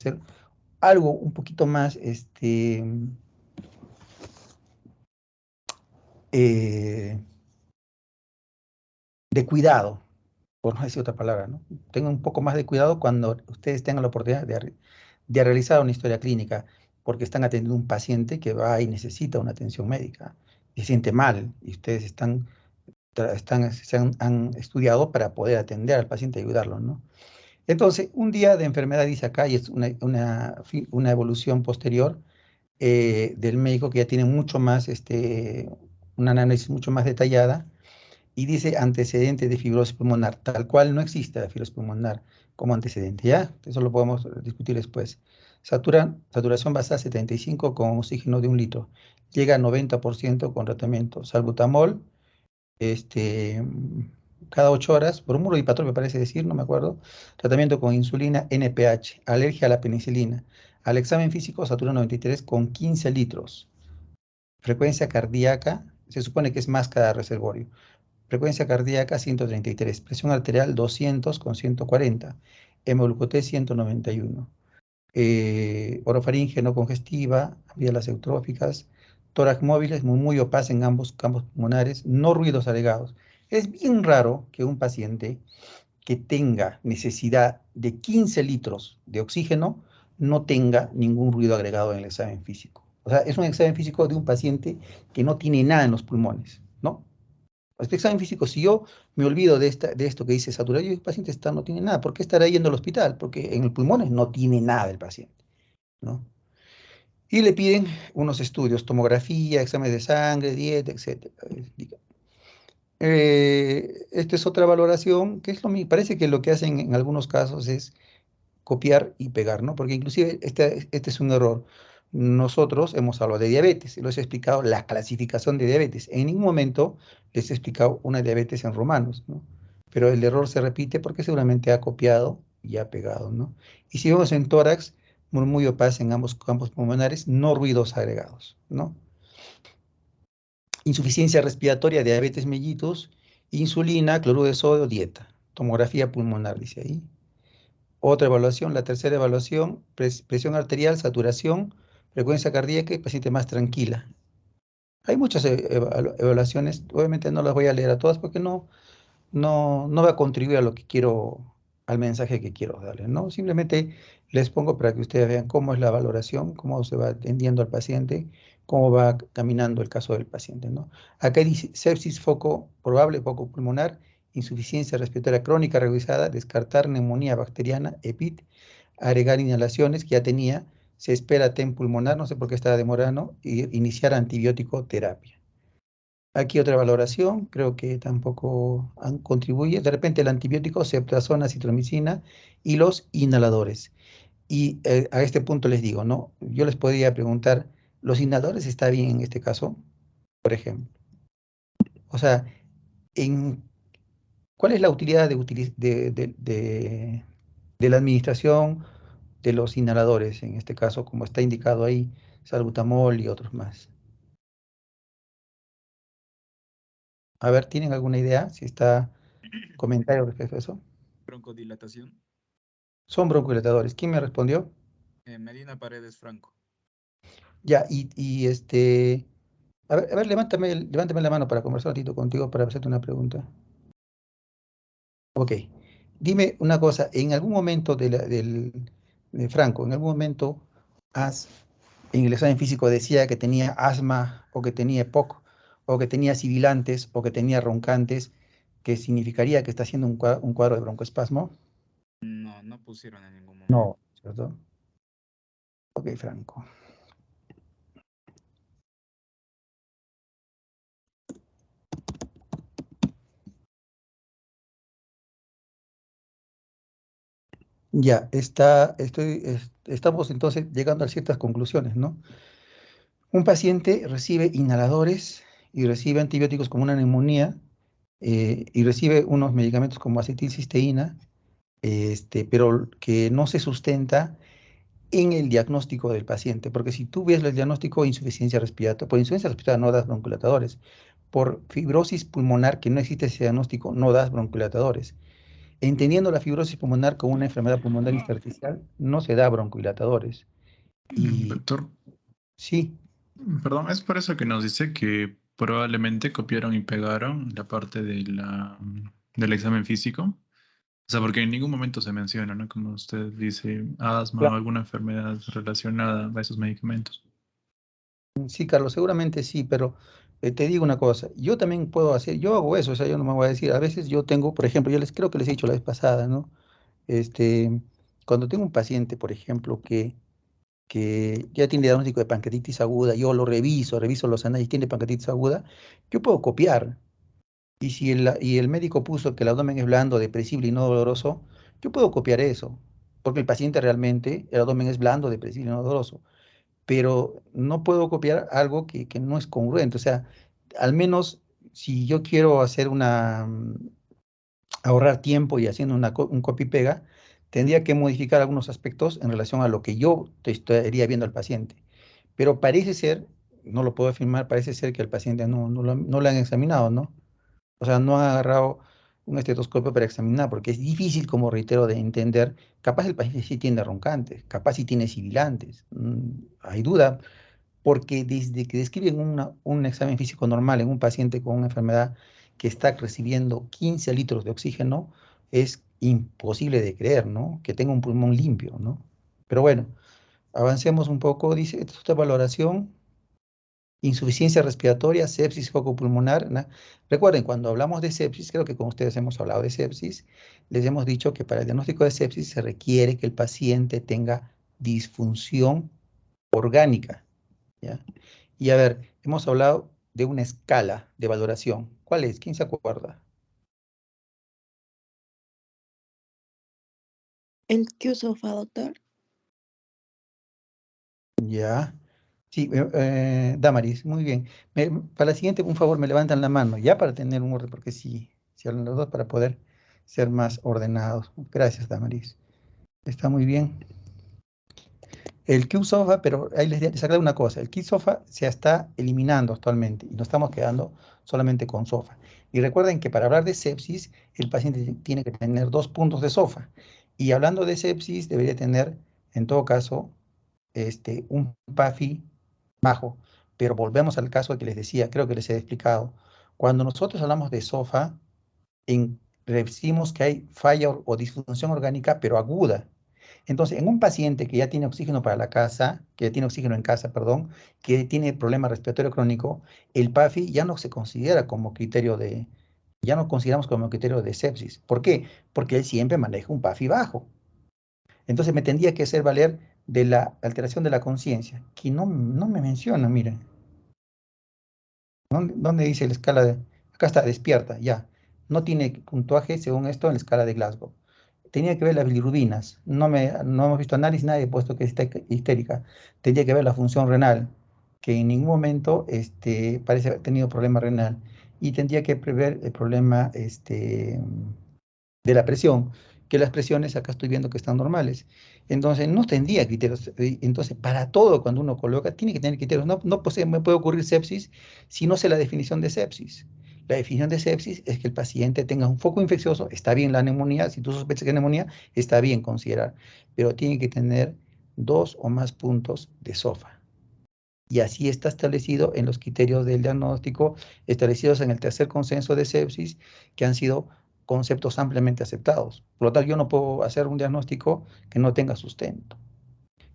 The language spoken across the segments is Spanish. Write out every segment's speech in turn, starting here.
hacer algo un poquito más, de cuidado, por no decir otra palabra, ¿no? Tengan un poco más de cuidado cuando ustedes tengan la oportunidad de realizar una historia clínica, porque están atendiendo a un paciente que va y necesita una atención médica, y se siente mal, y ustedes han estudiado para poder atender al paciente y ayudarlo, ¿no? Entonces, un día de enfermedad, dice acá, y es una evolución posterior del médico que ya tiene mucho más, una análisis mucho más detallada, y dice antecedente de fibrosis pulmonar, tal cual no existe la fibrosis pulmonar como antecedente, ¿ya? Eso lo podemos discutir después. Saturación basal 75 con oxígeno de 1 litro, llega a 90% con tratamiento, salbutamol, este, cada 8 horas, bromuro y patrón me parece decir, no me acuerdo, tratamiento con insulina NPH, alergia a la penicilina, al examen físico satura 93 con 15 litros, frecuencia cardíaca, se supone que es más cada reservorio, frecuencia cardíaca 133, presión arterial 200 con 140, hemoglucotés 191, orofaringe no congestiva, vías eutróficas, tórax móviles muy opaz en ambos campos pulmonares, no ruidos agregados. Es bien raro que un paciente que tenga necesidad de 15 litros de oxígeno no tenga ningún ruido agregado en el examen físico. O sea, es un examen físico de un paciente que no tiene nada en los pulmones, ¿no? Este examen físico, si yo me olvido de esto que dice saturación, el paciente no tiene nada, ¿por qué estará yendo al hospital? Porque en el pulmón no tiene nada el paciente, ¿no? Y le piden unos estudios, tomografía, exámenes de sangre, dieta, etcétera. Esta es otra valoración, que es parece que lo que hacen en algunos casos es copiar y pegar, ¿no? Porque inclusive este es un error. Nosotros hemos hablado de diabetes, les he explicado la clasificación de diabetes. En ningún momento les he explicado una diabetes en romanos, ¿no? Pero el error se repite porque seguramente ha copiado y ha pegado, ¿no? Y si vemos en tórax, murmullo paz en ambos campos pulmonares, no ruidos agregados, ¿no? Insuficiencia respiratoria, diabetes mellitus, insulina, cloruro de sodio, dieta. Tomografía pulmonar, dice ahí. Otra evaluación, la tercera evaluación, presión arterial, saturación, frecuencia cardíaca y paciente más tranquila. Hay muchas evaluaciones, obviamente no las voy a leer a todas porque no va a contribuir a lo que quiero, al mensaje que quiero darles, ¿no? Simplemente les pongo para que ustedes vean cómo es la valoración, cómo se va atendiendo al paciente, cómo va caminando el caso del paciente, ¿no? Acá dice sepsis foco probable, foco pulmonar, insuficiencia respiratoria crónica revisada, descartar neumonía bacteriana, EPIT, agregar inhalaciones que ya tenía, se espera TEM pulmonar, no sé por qué está demorando, y iniciar antibiótico terapia. Aquí otra valoración, creo que tampoco contribuye. De repente el antibiótico, ceftazona, citromicina y los inhaladores. Y a este punto les digo, ¿no? Yo les podría preguntar, ¿los inhaladores está bien en este caso? Por ejemplo. O sea, en, ¿cuál es la utilidad de la administración de los inhaladores? En este caso, como está indicado ahí, salbutamol y otros más. A ver, ¿tienen alguna idea? Si está comentario respecto a eso. Broncodilatación. Son broncodilatadores. ¿Quién me respondió? Medina Paredes Franco. Ya, a ver, levántame la mano para conversar un ratito contigo para hacerte una pregunta. Ok. Dime una cosa, en algún momento de Franco, en algún momento en el examen físico decía que tenía asma o que tenía EPOC o que tenía sibilantes o que tenía roncantes, que significaría que está haciendo un cuadro de broncoespasmo. No, no pusieron en ningún momento. No, ¿cierto? Ok, Franco. Ya, estamos entonces llegando a ciertas conclusiones, ¿no? Un paciente recibe inhaladores y recibe antibióticos como una neumonía y recibe unos medicamentos como acetilcisteína, pero que no se sustenta en el diagnóstico del paciente, porque si tú ves el diagnóstico de insuficiencia respiratoria, por insuficiencia respiratoria no das broncodilatadores, por fibrosis pulmonar que no existe ese diagnóstico no das broncodilatadores. entendiendo la fibrosis pulmonar como una enfermedad pulmonar intersticial, no se da broncohilatadores. Y Doctor, sí, perdón, es por eso que nos dice que probablemente copiaron y pegaron la parte del examen físico. O sea, porque en ningún momento se menciona, ¿no? Como usted dice, asma o alguna enfermedad relacionada a esos medicamentos. sí, Carlos, seguramente sí, pero te digo una cosa, yo también puedo hacer, yo hago eso, o sea, yo no me voy a decir, a veces yo tengo, por ejemplo, yo les creo que les he dicho la vez pasada, ¿no? Este, cuando tengo un paciente, por ejemplo, que ya tiene diagnóstico de pancreatitis aguda, yo lo reviso los análisis, tiene pancreatitis aguda, yo puedo copiar. Y el médico puso que el abdomen es blando, depresible y no doloroso, yo puedo copiar eso, porque el paciente realmente, el abdomen es blando, depresible y no doloroso, pero no puedo copiar algo que no es congruente. O sea, al menos si yo quiero hacer ahorrar tiempo y haciendo un copy-pega, tendría que modificar algunos aspectos en relación a lo que yo te estaría viendo al paciente. Pero parece ser, no lo puedo afirmar, parece ser que el paciente no lo han examinado, ¿no? O sea, no han agarrado un estetoscopio para examinar, porque es difícil, como reitero, de entender. Capaz el paciente sí tiene roncantes, capaz sí tiene sibilantes, hay duda, porque desde que describen un examen físico normal en un paciente con una enfermedad que está recibiendo 15 litros de oxígeno, es imposible de creer, ¿no? Que tenga un pulmón limpio, ¿no? Pero bueno, avancemos un poco. Dice, esta es otra valoración: insuficiencia respiratoria, sepsis foco pulmonar. Recuerden, cuando hablamos de sepsis, creo que con ustedes hemos hablado de sepsis, les hemos dicho que para el diagnóstico de sepsis se requiere que el paciente tenga disfunción orgánica, ¿ya? Y a ver, hemos hablado de una escala de valoración. ¿Cuál es? ¿Quién se acuerda? El QSOFA, doctor. Ya. Sí, Damaris, muy bien. Para la siguiente, un favor, me levantan la mano, ya para tener un orden, porque si hablan los dos para poder ser más ordenados. Gracias, Damaris. Está muy bien. El QSOFA, pero ahí les aclaro una cosa, el QSOFA se está eliminando actualmente y nos estamos quedando solamente con SOFA. Y recuerden que para hablar de sepsis, el paciente tiene que tener 2 puntos de SOFA. Y hablando de sepsis, debería tener, en todo caso, un PAFI bajo. Pero volvemos al caso que les decía, creo que les he explicado. Cuando nosotros hablamos de SOFA, decimos que hay falla o disfunción orgánica, pero aguda. Entonces, en un paciente que ya tiene oxígeno para la casa, que ya tiene oxígeno en casa, perdón, que tiene problema respiratorio crónico, el PAFI ya no se considera como criterio ya no consideramos como criterio de sepsis. ¿Por qué? Porque él siempre maneja un PAFI bajo. Entonces me tendría que hacer valer de la alteración de la conciencia, que no me menciona, miren. ¿Dónde dice la escala de...? Acá está, despierta, ya. No tiene puntuaje, según esto, en la escala de Glasgow. Tenía que ver las bilirrubinas. No hemos visto análisis, nadie ha puesto que está histérica. Tenía que ver la función renal, que en ningún momento parece haber tenido problema renal. Y tendría que prever el problema de la presión, que las presiones acá estoy viendo que están normales. Entonces, no tendría criterios. Entonces, para todo, cuando uno coloca, tiene que tener criterios. Me puede ocurrir sepsis si no sé la definición de sepsis. La definición de sepsis es que el paciente tenga un foco infeccioso, está bien la neumonía, si tú sospechas que es neumonía, está bien considerar, pero tiene que tener 2 o más puntos de SOFA. Y así está establecido en los criterios del diagnóstico, establecidos en el tercer consenso de sepsis, que han sido conceptos ampliamente aceptados. Por lo tanto, yo no puedo hacer un diagnóstico que no tenga sustento.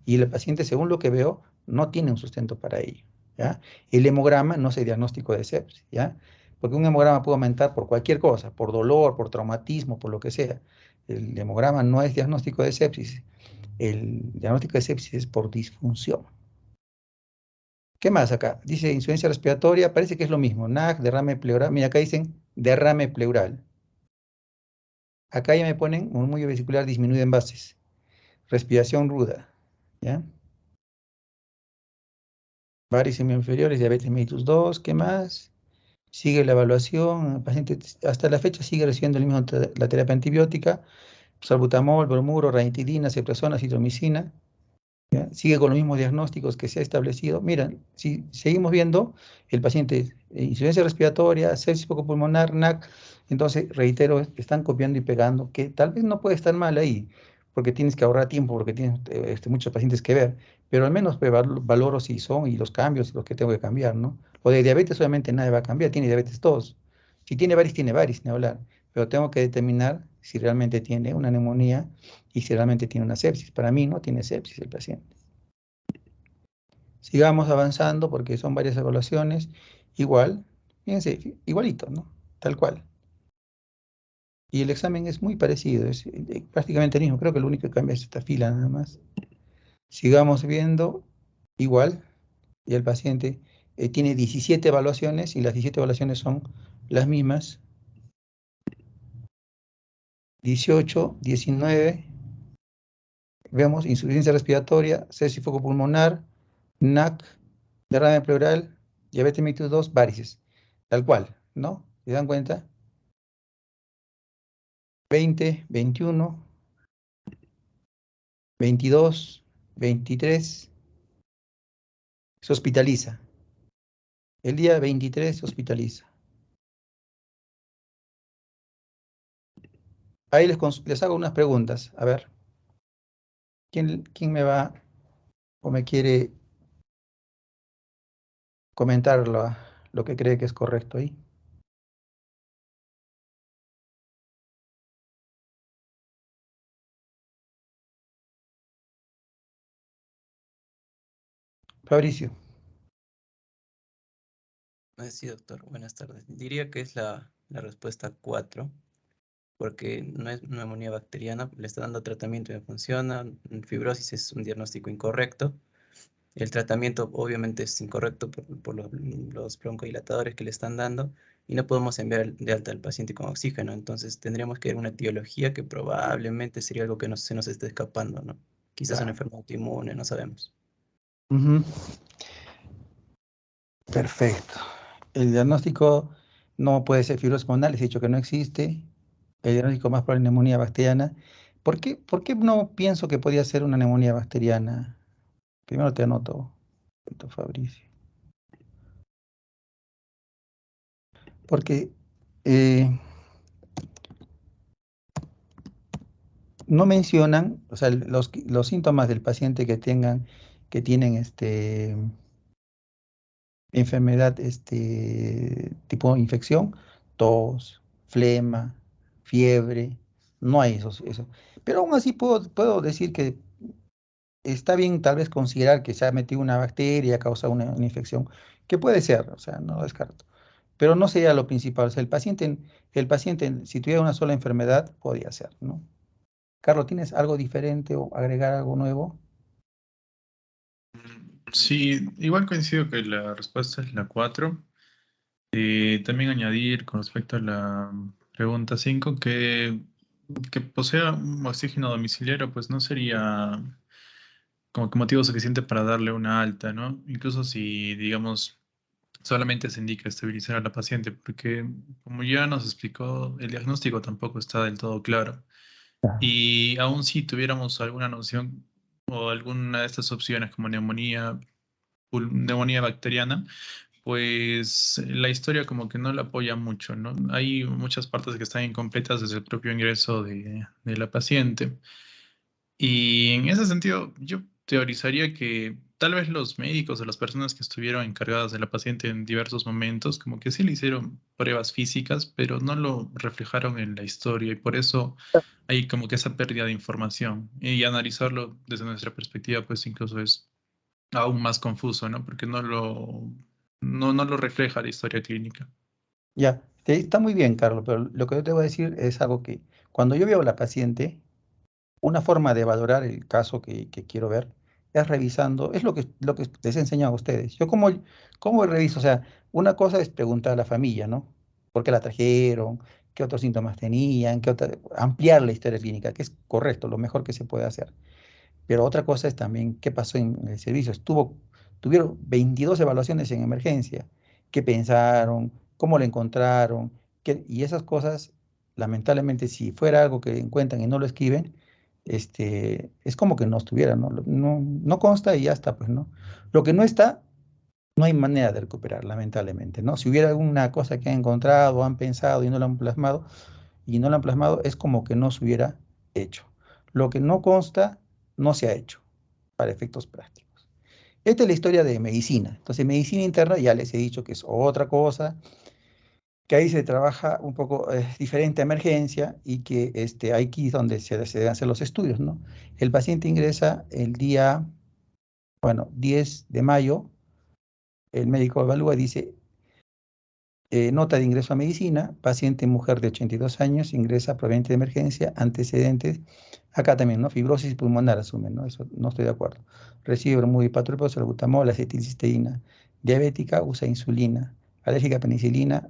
Y el paciente, según lo que veo, no tiene un sustento para ello, ¿ya? El hemograma no es el diagnóstico de sepsis, ¿ya? Porque un hemograma puede aumentar por cualquier cosa, por dolor, por traumatismo, por lo que sea. El hemograma no es diagnóstico de sepsis. El diagnóstico de sepsis es por disfunción. ¿Qué más acá? Dice insuficiencia respiratoria, parece que es lo mismo. NAC, derrame pleural. Mira, acá dicen derrame pleural. Acá ya me ponen murmullo vesicular disminuido en bases. Respiración ruda. ¿Ya? Varices inferiores, diabetes mellitus 2. ¿Qué más? Sigue la evaluación. El paciente hasta la fecha sigue recibiendo la terapia antibiótica. Salbutamol, bromuro, ranitidina, cepresona, citromicina. ¿ya? Sigue con los mismos diagnósticos que se ha establecido. Miren, si seguimos viendo, el paciente insuficiencia respiratoria, sepsis pulmonar, NAC, entonces, reitero, están copiando y pegando, que tal vez no puede estar mal ahí, porque tienes que ahorrar tiempo, porque tienes muchos pacientes que ver, pero al menos pues, valoro si son y los cambios, los que tengo que cambiar, ¿no? O de diabetes obviamente nadie va a cambiar, tiene diabetes todos. Si tiene varios, ni hablar, pero tengo que determinar si realmente tiene una neumonía y si realmente tiene una sepsis. Para mí no tiene sepsis el paciente. Sigamos avanzando porque son varias evaluaciones. Igual, fíjense, igualito, ¿no? Tal cual. Y el examen es muy parecido, es prácticamente el mismo. Creo que lo único que cambia es esta fila nada más. Sigamos viendo, igual, y el paciente tiene 17 evaluaciones y las 17 evaluaciones son las mismas. 18, 19. Vemos insuficiencia respiratoria, sepsis pulmonar, NAC, derrame pleural, diabetes mellitus 2, varices. Tal cual, ¿no? ¿Se dan cuenta? 20, 21, 22, 23, se hospitaliza. El día 23 se hospitaliza. Ahí les hago unas preguntas. A ver, ¿quién me va o me quiere comentar lo que cree que es correcto ahí? Fabricio. Sí, doctor, buenas tardes. Diría que es la respuesta 4, porque no es neumonía bacteriana, le está dando tratamiento y no funciona, fibrosis es un diagnóstico incorrecto, el tratamiento obviamente es incorrecto por los broncodilatadores que le están dando, y no podemos enviar de alta al paciente con oxígeno, entonces tendríamos que ver una etiología que probablemente sería algo que se nos esté escapando, ¿no? Quizás una enfermedad autoinmune, no sabemos. Ujú. Perfecto. El diagnóstico no puede ser fibrosis pulmonar, les he dicho que no existe. El diagnóstico más probable es neumonía bacteriana. ¿Por qué no pienso que podía ser una neumonía bacteriana? Primero te anoto, Fabricio. Porque no mencionan, o sea, los síntomas del paciente que tienen enfermedad tipo infección, tos, flema, fiebre, no hay eso. Pero aún así puedo decir que está bien tal vez considerar que se ha metido una bacteria, causa una infección, que puede ser, o sea, no lo descarto. Pero no sería lo principal. O sea, el paciente, si tuviera una sola enfermedad, podía ser, ¿no? Carlos, ¿tienes algo diferente o agregar algo nuevo? Sí, igual coincido que la respuesta es la 4. También añadir con respecto a la pregunta 5 que posea un oxígeno domiciliario, pues no sería como que motivo suficiente para darle una alta, ¿no? Incluso si, digamos, solamente se indica estabilizar a la paciente, porque como ya nos explicó, el diagnóstico tampoco está del todo claro. Ya. Y aún si tuviéramos alguna noción o alguna de estas opciones como neumonía, neumonía bacteriana, pues la historia como que no la apoya mucho, ¿no? Hay muchas partes que están incompletas desde el propio ingreso de la paciente. Y en ese sentido, yo teorizaría que tal vez los médicos o las personas que estuvieron encargadas de la paciente en diversos momentos, como que sí le hicieron pruebas físicas, pero no lo reflejaron en la historia y por eso hay como que esa pérdida de información. Y analizarlo desde nuestra perspectiva, pues incluso es aún más confuso, ¿no? Porque no lo refleja la historia clínica. Ya, está muy bien, Carlos, pero lo que yo te voy a decir es algo que cuando yo veo a la paciente, una forma de valorar el caso que quiero ver es revisando, es lo que les he enseñado a ustedes. Yo cómo reviso, o sea, una cosa es preguntar a la familia, ¿no? ¿Por qué la trajeron? ¿Qué otros síntomas tenían? Ampliar la historia clínica, que es correcto, lo mejor que se puede hacer. Pero otra cosa es también qué pasó en el servicio. Tuvieron 22 evaluaciones en emergencia. ¿Qué pensaron? ¿Cómo lo encontraron? Y esas cosas, lamentablemente, si fuera algo que encuentran y no lo escriben, es como que no estuviera, ¿no? No consta y ya está, pues, ¿no? Lo que no está, no hay manera de recuperar, lamentablemente, ¿no? Si hubiera alguna cosa que han encontrado, han pensado y no lo han plasmado, es como que no se hubiera hecho. Lo que no consta, no se ha hecho, para efectos prácticos. Esta es la historia de medicina. Entonces, medicina interna ya les he dicho que es otra cosa, que ahí se trabaja un poco diferente a emergencia y que aquí es donde se deben hacer los estudios, ¿no? El paciente ingresa el día, bueno, 10 de mayo, el médico evalúa y dice, nota de ingreso a medicina, paciente mujer de 82 años, ingresa proveniente de emergencia, antecedentes, acá también, ¿no? Fibrosis pulmonar asumen, ¿no? Eso no estoy de acuerdo. Recibe bromuro, salbutamol, acetilcisteína, diabética, usa insulina, alérgica a penicilina,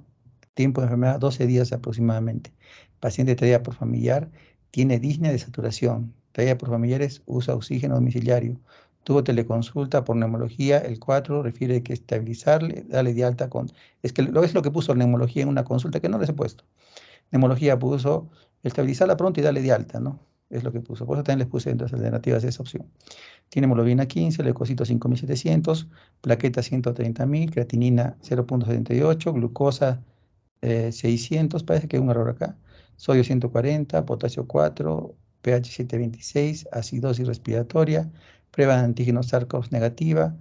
tiempo de enfermedad 12 días aproximadamente. Paciente traída por familiar, tiene disnea de saturación, traída por familiares, usa oxígeno domiciliario, tuvo teleconsulta por neumología, el 4 refiere que estabilizarle, darle de alta con... Es que es lo que puso neumología en una consulta que no les he puesto. Neumología puso estabilizarla pronto y darle de alta, ¿no? Es lo que puso. Por eso también les puse entre las alternativas esa opción. Tiene hemoglobina 15, leucocitos 5700, plaquetas 130.000, creatinina 0.78, glucosa 600, parece que hay un error acá, sodio 140, potasio 4, pH 726, acidosis respiratoria, prueba de antígenos SARS-CoV negativa,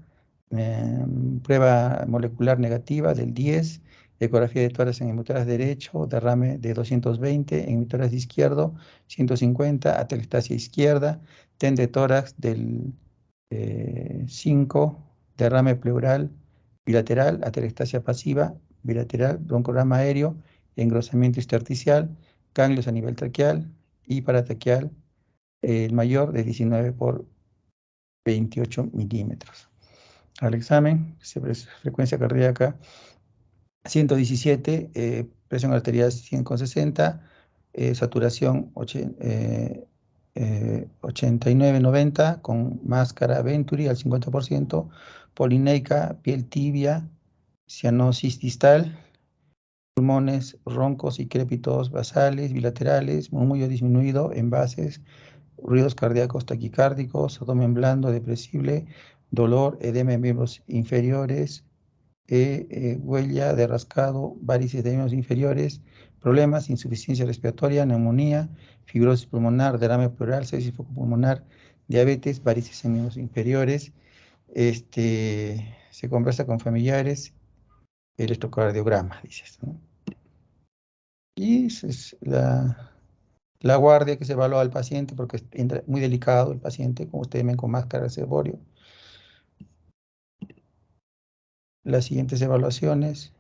prueba molecular negativa del 10, ecografía de tórax en hemotórax derecho, derrame de 220, en hemotórax izquierdo 150, atelectasia izquierda, TEN de tórax del 5, derrame pleural bilateral, atelectasia pasiva, bilateral, broncograma aéreo, engrosamiento intersticial, ganglios a nivel traqueal y paratraqueal, el mayor de 19 por 28 milímetros. Al examen, frecuencia cardíaca 117, presión arterial 100,60, saturación 89-90 con máscara Venturi al 50%, polineica, piel tibia, cianosis distal, pulmones roncos y crépitos basales, bilaterales, murmullo disminuido, envases, ruidos cardíacos taquicárdicos, abdomen blando, depresible, dolor, edema en miembros inferiores, huella de rascado, varices de miembros inferiores, problemas, insuficiencia respiratoria, neumonía, fibrosis pulmonar, derrame pleural, sepsis pulmonar, diabetes, varices en miembros inferiores. Se conversa con familiares, electrocardiograma, dices, ¿no? Y esa es la guardia que se evalúa al paciente porque es muy delicado el paciente, como ustedes ven con máscara de seborio. Las siguientes evaluaciones.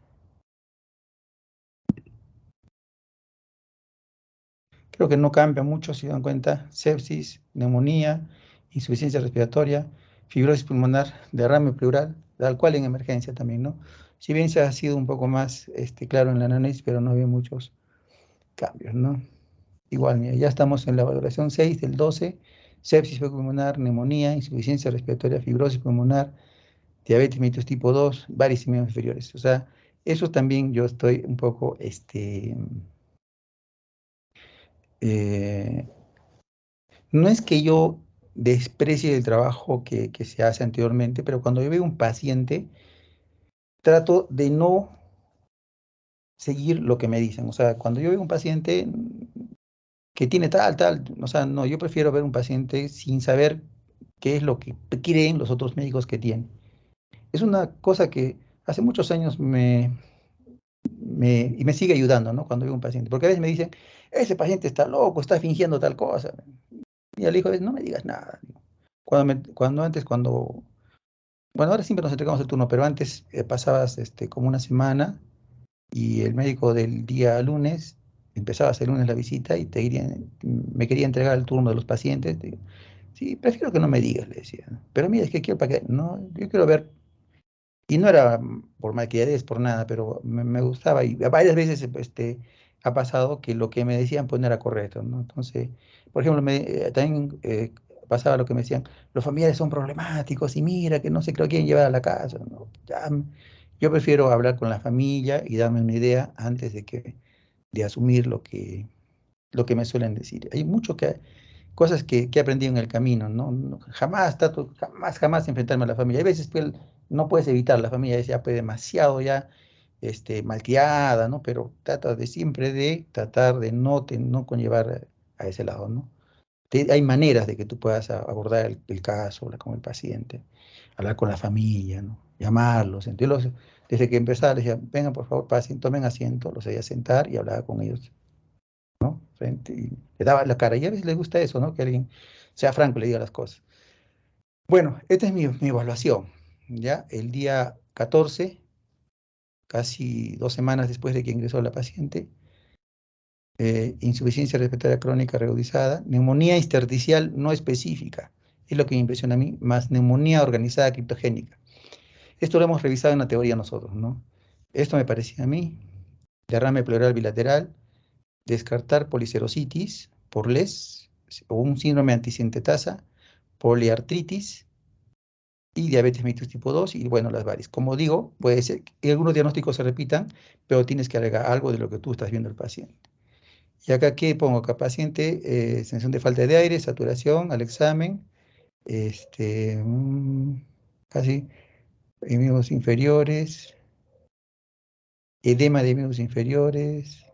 Creo que no cambia mucho, si dan cuenta, sepsis, neumonía, insuficiencia respiratoria, fibrosis pulmonar, derrame pleural, tal cual en emergencia también, ¿no? Si bien se ha sido un poco más claro en la análisis, pero no había muchos cambios, ¿no? Igual, mira, ya estamos en la valoración 6 del 12, sepsis pulmonar, neumonía, insuficiencia respiratoria, fibrosis pulmonar, diabetes mellitus tipo 2, varices miembros inferiores. O sea, eso también yo estoy un poco, no es que yo desprecie el trabajo que se hace anteriormente, pero cuando yo veo un paciente, trato de no seguir lo que me dicen. O sea, cuando yo veo un paciente que tiene tal, o sea, no, yo prefiero ver un paciente sin saber qué es lo que creen los otros médicos que tiene. Es una cosa que hace muchos años y me sigue ayudando, ¿no? Cuando veo un paciente, porque a veces me dicen, ese paciente está loco, está fingiendo tal cosa. Y al hijo, no me digas nada. Bueno, ahora siempre nos entregamos el turno, pero antes pasabas como una semana y el médico del día lunes, empezabas el lunes la visita y me quería entregar el turno de los pacientes. Digo, sí, prefiero que no me digas, le decía. Pero mira, es que quiero para que, no, yo quiero ver, y no era por malcriadez, por nada, pero me gustaba y varias veces ha pasado que lo que me decían pues no era correcto, ¿no? Entonces, por ejemplo, también pasaba lo que me decían, los familiares son problemáticos y mira que no se creo quién llevar a la casa, ¿no? Yo prefiero hablar con la familia y darme una idea antes de asumir lo que me suelen decir. Hay mucho cosas que he aprendido en el camino, ¿no? Jamás trato, jamás enfrentarme a la familia. Hay veces pues, no puedes evitar la familia, es ya pues, demasiado ya malcriada, ¿no? Pero trata de siempre de tratar de no conllevar a ese lado, ¿no? Hay maneras de que tú puedas abordar el caso, hablar con el paciente, hablar con la familia, ¿no? Llamarlos. Entonces, desde que empezaba, les decía, vengan por favor, pasen, tomen asiento, los hacía sentar y hablaba con ellos, ¿no? Frente, y le daba la cara. Y a veces les gusta eso, ¿no? Que alguien sea franco y le diga las cosas. Bueno, esta es mi evaluación, ¿ya? El día 14, casi 2 semanas después de que ingresó la paciente, insuficiencia respiratoria crónica reagudizada, neumonía intersticial no específica, es lo que me impresiona a mí, más neumonía organizada criptogénica. Esto lo hemos revisado en la teoría nosotros, ¿no? Esto me parecía a mí, derrame pleural bilateral, descartar policerositis por LES, o un síndrome antisintetasa, poliartritis y diabetes mellitus tipo 2, y bueno, las varias. Como digo, puede ser que algunos diagnósticos se repitan, pero tienes que agregar algo de lo que tú estás viendo el paciente. Y acá, ¿qué pongo? Acá paciente, sensación de falta de aire, saturación al examen, casi miembros inferiores, edema de miembros inferiores,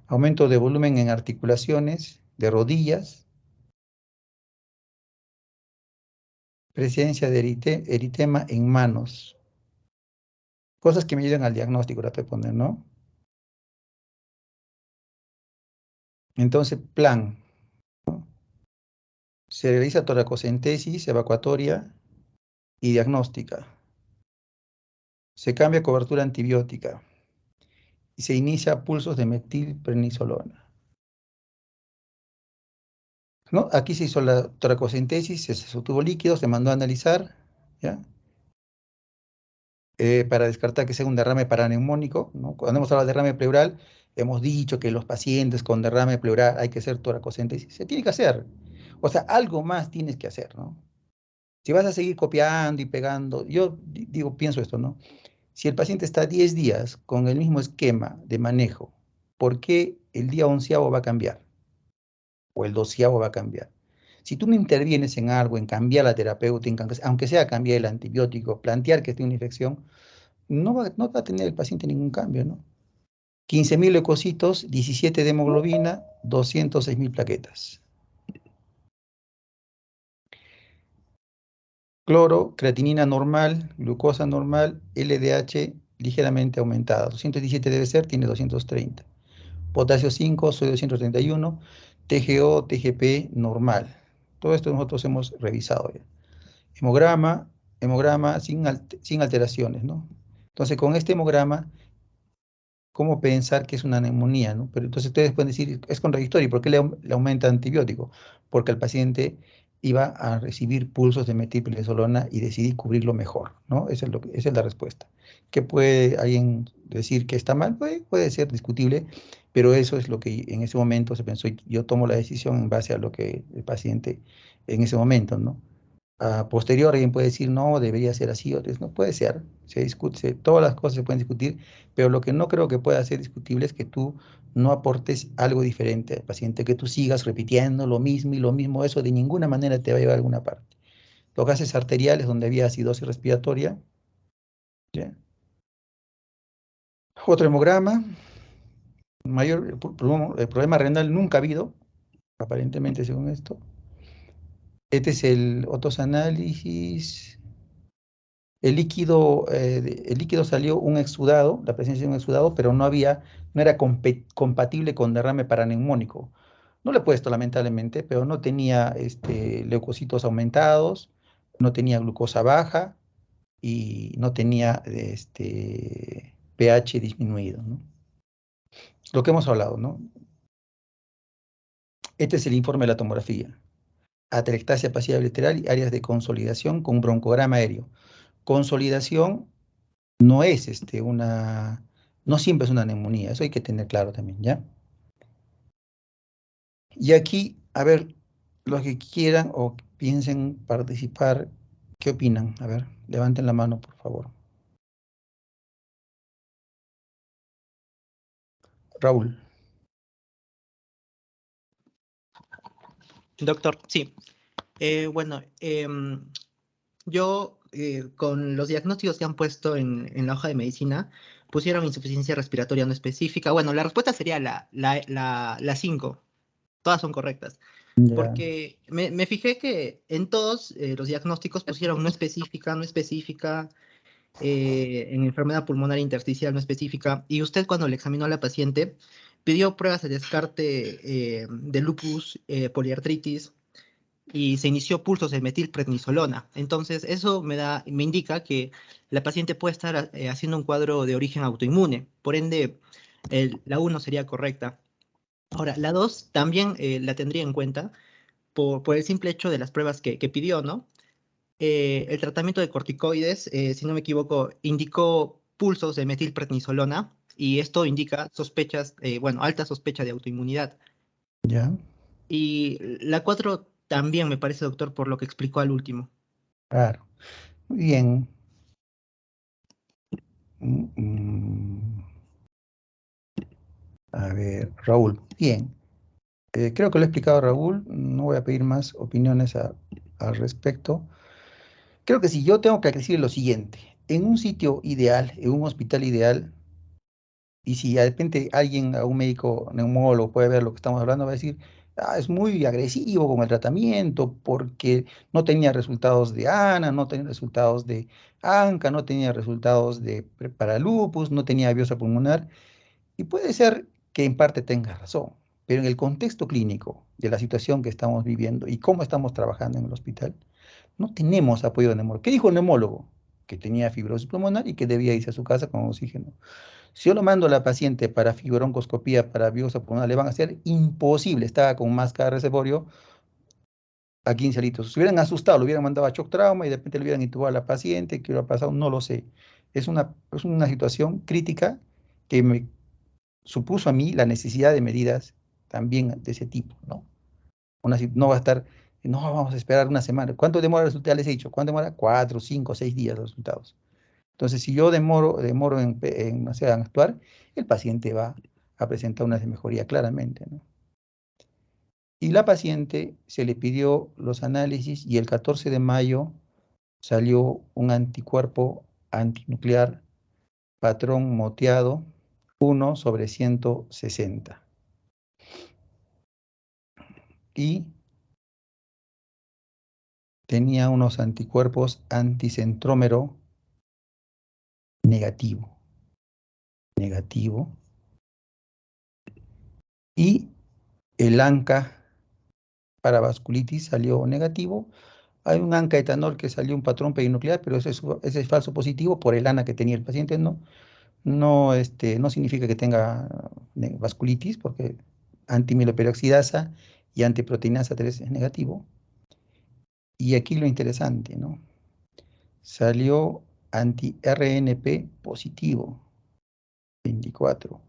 aumento de volumen en articulaciones, de rodillas, presencia de eritema en manos. Cosas que me ayudan al diagnóstico, la te poner, ¿no? Entonces, plan. Se realiza toracocentesis evacuatoria y diagnóstica. Se cambia cobertura antibiótica y se inicia pulsos de metilprednisolona. ¿No? Aquí se hizo la toracocentesis, se sostuvo líquido, se mandó a analizar, ¿ya? Para descartar que sea un derrame paraneumónico, ¿no? Cuando hemos hablado de derrame pleural, hemos dicho que los pacientes con derrame pleural hay que hacer toracocentesis. Se tiene que hacer. O sea, algo más tienes que hacer, ¿no? Si vas a seguir copiando y pegando, yo digo, pienso esto, ¿no? Si el paciente está 10 días con el mismo esquema de manejo, ¿por qué el día 11º va a cambiar? O el 12º va a cambiar. Si tú no intervienes en algo, en cambiar la terapéutica, aunque sea cambiar el antibiótico, plantear que tiene una infección, no va a tener el paciente ningún cambio, ¿no? 15.000 leucocitos, 17 de hemoglobina, 206.000 plaquetas. Cloro, creatinina normal, glucosa normal, LDH ligeramente aumentada. 217 debe ser, tiene 230. Potasio 5, sodio 131, TGO, TGP normal. Todo esto nosotros hemos revisado ya. Hemograma sin alteraciones, ¿no? Entonces, con este hemograma, ¿cómo pensar que es una neumonía, ¿no? Pero entonces ustedes pueden decir, es contradictorio, ¿por qué le aumenta antibiótico? Porque el paciente iba a recibir pulsos de metilprednisolona y decidí cubrirlo mejor, ¿no? Esa es la respuesta. ¿Qué puede alguien decir que está mal? Puede ser discutible, pero eso es lo que en ese momento se pensó y yo tomo la decisión en base a lo que el paciente en ese momento, ¿no? A posterior alguien puede decir, no, debería ser así, otros no puede ser, se discute, todas las cosas se pueden discutir, pero lo que no creo que pueda ser discutible es que tú no aportes algo diferente al paciente, que tú sigas repitiendo lo mismo y lo mismo, eso de ninguna manera te va a llevar a alguna parte. Los gases arteriales donde había acidosis respiratoria, ¿ya? Otro hemograma, mayor el problema renal nunca ha habido, aparentemente según esto. Este es otros análisis. El líquido salió un exudado, la presencia de un exudado, pero no era compatible con derrame paraneumónico. No le he puesto, lamentablemente, pero no tenía leucocitos aumentados, no tenía glucosa baja y no tenía pH disminuido, ¿no? Lo que hemos hablado, ¿no? Este es el informe de la tomografía. Atelectasia pasiva bilateral y áreas de consolidación con broncograma aéreo. Consolidación no es no siempre es una neumonía, eso hay que tener claro también, ¿ya? Y aquí, a ver, los que quieran o piensen participar, ¿qué opinan? A ver, levanten la mano, por favor. Raúl. Doctor, sí. Bueno, yo con los diagnósticos que han puesto en la hoja de medicina, pusieron insuficiencia respiratoria no específica. Bueno, la respuesta sería la 5. Todas son correctas. Ya. Porque me fijé que en todos los diagnósticos pusieron no específica, no específica, en enfermedad pulmonar intersticial no específica, y usted cuando le examinó a la paciente pidió pruebas de descarte de lupus, poliartritis, y se inició pulsos de metilprednisolona. Entonces, eso me indica que la paciente puede estar haciendo un cuadro de origen autoinmune. Por ende, la 1 sería correcta. Ahora, la 2 también la tendría en cuenta por el simple hecho de las pruebas que pidió, ¿no? El tratamiento de corticoides, si no me equivoco, indicó pulsos de metilprednisolona y esto indica sospechas, bueno, alta sospecha de autoinmunidad. Ya. Y la 4 también me parece, doctor, por lo que explicó al último. Claro. Muy bien. Mm. A ver, Raúl. Bien. Creo que lo he explicado Raúl. No voy a pedir más opiniones al respecto. Creo que si yo tengo que decir lo siguiente. En un sitio ideal, en un hospital ideal, y si de repente alguien, a un médico neumólogo puede ver lo que estamos hablando, va a decir, es muy agresivo con el tratamiento porque no tenía resultados de ANA, no tenía resultados de ANCA, no tenía resultados para lupus, no tenía biopsia pulmonar. Y puede ser que en parte tenga razón, pero en el contexto clínico de la situación que estamos viviendo y cómo estamos trabajando en el hospital, no tenemos apoyo de neumólogo. ¿Qué dijo el neumólogo? Que tenía fibrosis pulmonar y que debía irse a su casa con oxígeno. Si yo lo mando a la paciente para fibroncoscopía, para biopsia pulmonar, le van a hacer imposible. Estaba con máscara de reservorio a 15 litros. Se hubieran asustado, lo hubieran mandado a shock trauma y de repente le hubieran intubado a la paciente. ¿Qué hubiera pasado? No lo sé. Es una situación crítica que me supuso a mí la necesidad de medidas también de ese tipo, ¿no? No va a estar, no vamos a esperar una semana. ¿Cuánto demora el resultado? Les he dicho, ¿cuánto demora? 4, 5, 6 días los resultados. Entonces, si yo demoro o sea, en actuar, el paciente va a presentar una mejoría claramente, ¿no? Y la paciente se le pidió los análisis y el 14 de mayo salió un anticuerpo antinuclear patrón moteado 1/160. Y tenía unos anticuerpos anticentrómero negativo. Y el ANCA para vasculitis salió negativo. Hay un ANCA etanol que salió un patrón perinuclear, pero ese es falso positivo por el ANA que tenía el paciente, no significa que tenga vasculitis, porque antimiloperoxidasa y antiproteinasa 3 es negativo. Y aquí lo interesante, ¿no? Salió anti-RNP positivo, 24.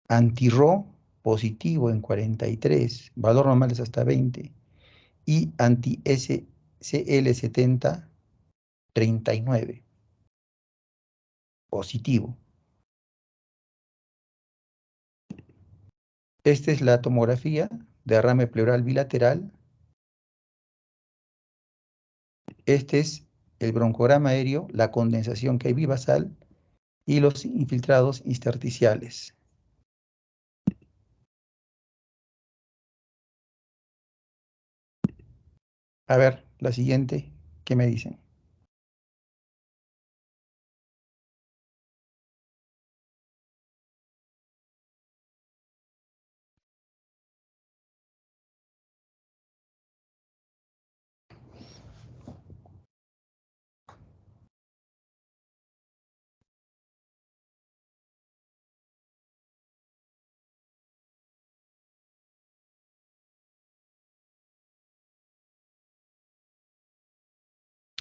Anti-RO positivo en 43, valor normal es hasta 20. Y anti-SCL70, 39, positivo. Esta es la tomografía, derrame pleural bilateral. Este es el broncograma aéreo, la condensación que hay bivasal y los infiltrados intersticiales. A ver, la siguiente, ¿qué me dicen?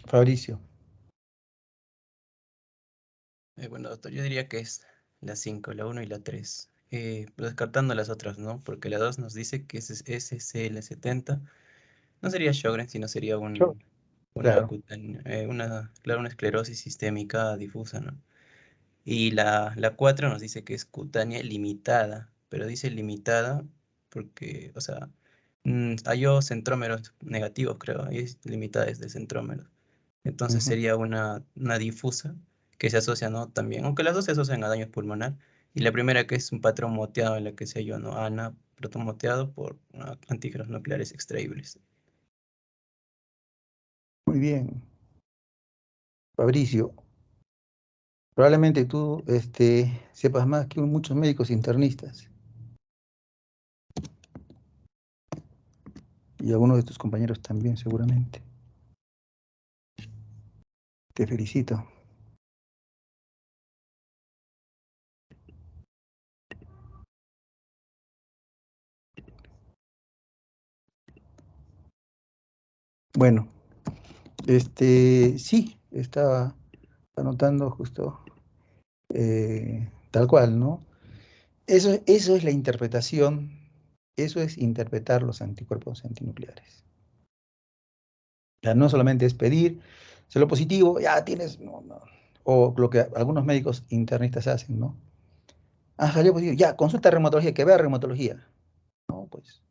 Fabricio. Bueno, doctor, yo diría que es la 5, la 1 y la 3. Descartando las otras, ¿no? Porque la 2 nos dice que es SCL70. No sería Sjögren, sino sería Claro. una esclerosis sistémica difusa, ¿no? Y la 4 nos dice que es cutánea limitada, pero dice limitada porque, o sea, halló centrómeros negativos, creo, ahí es limitades de centrómeros. Entonces Ujú. sería una difusa que se asocia, ¿no? También, aunque las dos se asocian a daño pulmonar. Y la primera que es un patrón moteado en la que se halló, ¿no? ANA, protón moteado por antígenos nucleares extraíbles. Muy bien. Fabricio, probablemente tú sepas más que muchos médicos internistas y algunos de tus compañeros también, seguramente. Te felicito. Bueno, sí, estaba anotando justo tal cual, ¿no? Eso es la interpretación, eso es interpretar los anticuerpos antinucleares. Ya no solamente es pedir, lo positivo, ya tienes, no. O lo que algunos médicos internistas hacen, ¿no? Ah, salió positivo, ya, consulta reumatología, que vea reumatología. No, pues,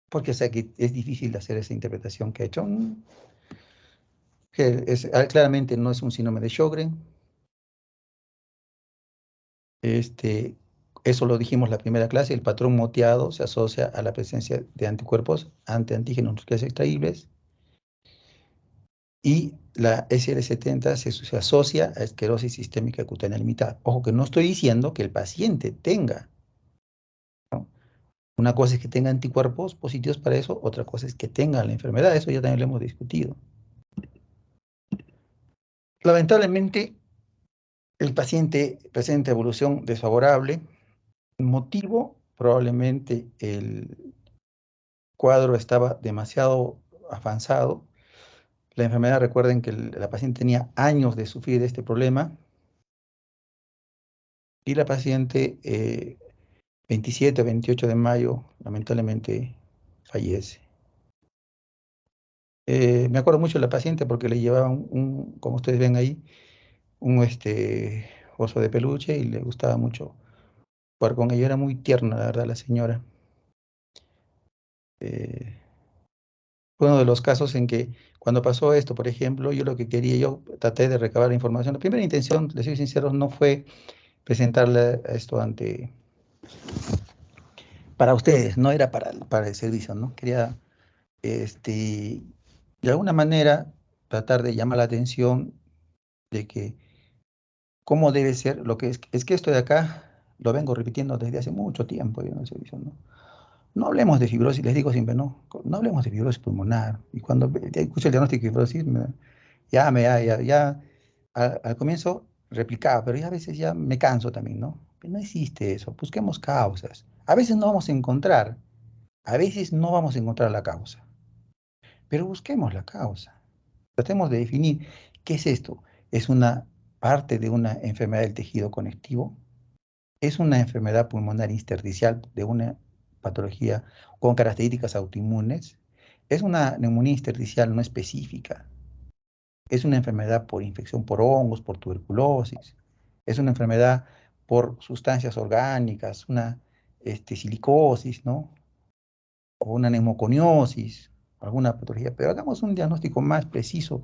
porque sé que es difícil hacer esa interpretación que ha hecho. Que claramente no es un síndrome de Sjögren. Eso lo dijimos en la primera clase, el patrón moteado se asocia a la presencia de anticuerpos ante antígenos nucleares extraíbles y la SL70 se asocia a esclerosis sistémica cutánea limitada. Ojo que no estoy diciendo que el paciente tenga, ¿no? Una cosa es que tenga anticuerpos positivos para eso, otra cosa es que tenga la enfermedad, eso ya también lo hemos discutido. Lamentablemente, el paciente presenta evolución desfavorable, motivo probablemente el cuadro estaba demasiado avanzado. La enfermedad, recuerden que la paciente tenía años de sufrir de este problema y la paciente 27 o 28 de mayo lamentablemente fallece. Me acuerdo mucho de la paciente porque le llevaban como ustedes ven ahí, un oso de peluche y le gustaba mucho jugar con ella. Era muy tierna, la verdad, la señora. Fue uno de los casos en que cuando pasó esto, por ejemplo, yo traté de recabar información. La primera intención, les soy sincero, no fue presentarle esto para ustedes, no era para el servicio, ¿no? Quería, de alguna manera, tratar de llamar la atención de que cómo debe ser lo que es que esto de acá lo vengo repitiendo desde hace mucho tiempo yo en el servicio, ¿no? No hablemos de fibrosis, les digo siempre, no hablemos de fibrosis pulmonar. Y cuando escucho el diagnóstico de fibrosis, al comienzo replicaba, pero ya a veces ya me canso también, ¿no? Pero no existe eso, busquemos causas. A veces no vamos a encontrar la causa, pero busquemos la causa. Tratemos de definir qué es esto. ¿Es una parte de una enfermedad del tejido conectivo? ¿Es una enfermedad pulmonar intersticial de una patología con características autoinmunes? ¿Es una neumonía intersticial no específica? ¿Es una enfermedad por infección por hongos, por tuberculosis? ¿Es una enfermedad por sustancias orgánicas, una silicosis, ¿no? O una neumoconiosis, alguna patología? Pero hagamos un diagnóstico más preciso.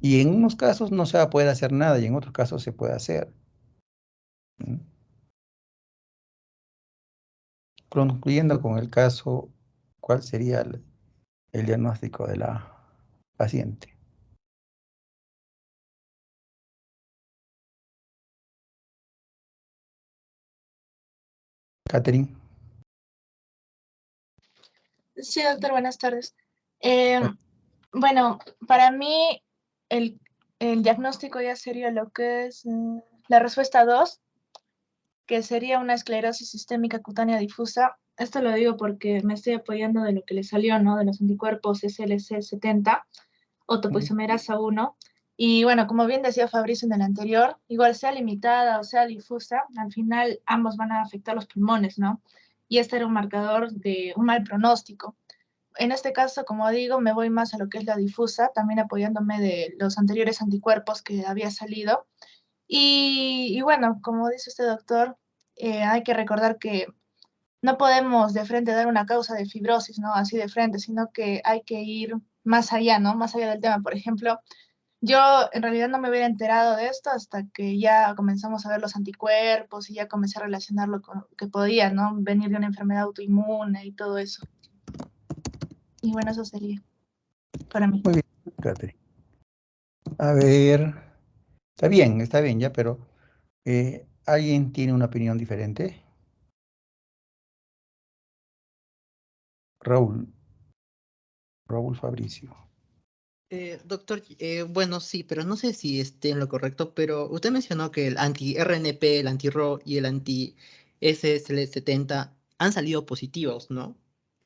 Y en unos casos no se va a poder hacer nada y en otros casos se puede hacer. ¿Mm? Concluyendo con el caso, ¿cuál sería el diagnóstico de la paciente? Catherine. Sí, doctor, buenas tardes. Bueno, para mí el diagnóstico ya sería lo que es la respuesta 2, que sería una esclerosis sistémica cutánea difusa. Esto lo digo porque me estoy apoyando de lo que le salió, ¿no? De los anticuerpos SLC70 o topoisomerasa 1. Y bueno, como bien decía Fabricio en el anterior, igual sea limitada o sea difusa, al final ambos van a afectar los pulmones, ¿no? Y este era un marcador de un mal pronóstico. En este caso, como digo, me voy más a lo que es la difusa, también apoyándome de los anteriores anticuerpos que había salido. Y bueno, como dice usted, doctor, hay que recordar que no podemos de frente dar una causa de fibrosis, ¿no? Así de frente, sino que hay que ir más allá, ¿no? Más allá del tema. Por ejemplo, yo en realidad no me hubiera enterado de esto hasta que ya comenzamos a ver los anticuerpos y ya comencé a relacionarlo con que podía, ¿no? Venir de una enfermedad autoinmune y todo eso. Y bueno, eso sería para mí. Muy bien, Catherine. A ver, está bien ya, pero ¿alguien tiene una opinión diferente? Raúl Fabricio. Doctor, bueno, sí, pero no sé si esté en lo correcto, pero usted mencionó que el anti-RNP, el anti-RO y el anti-SSL70 han salido positivos, ¿no?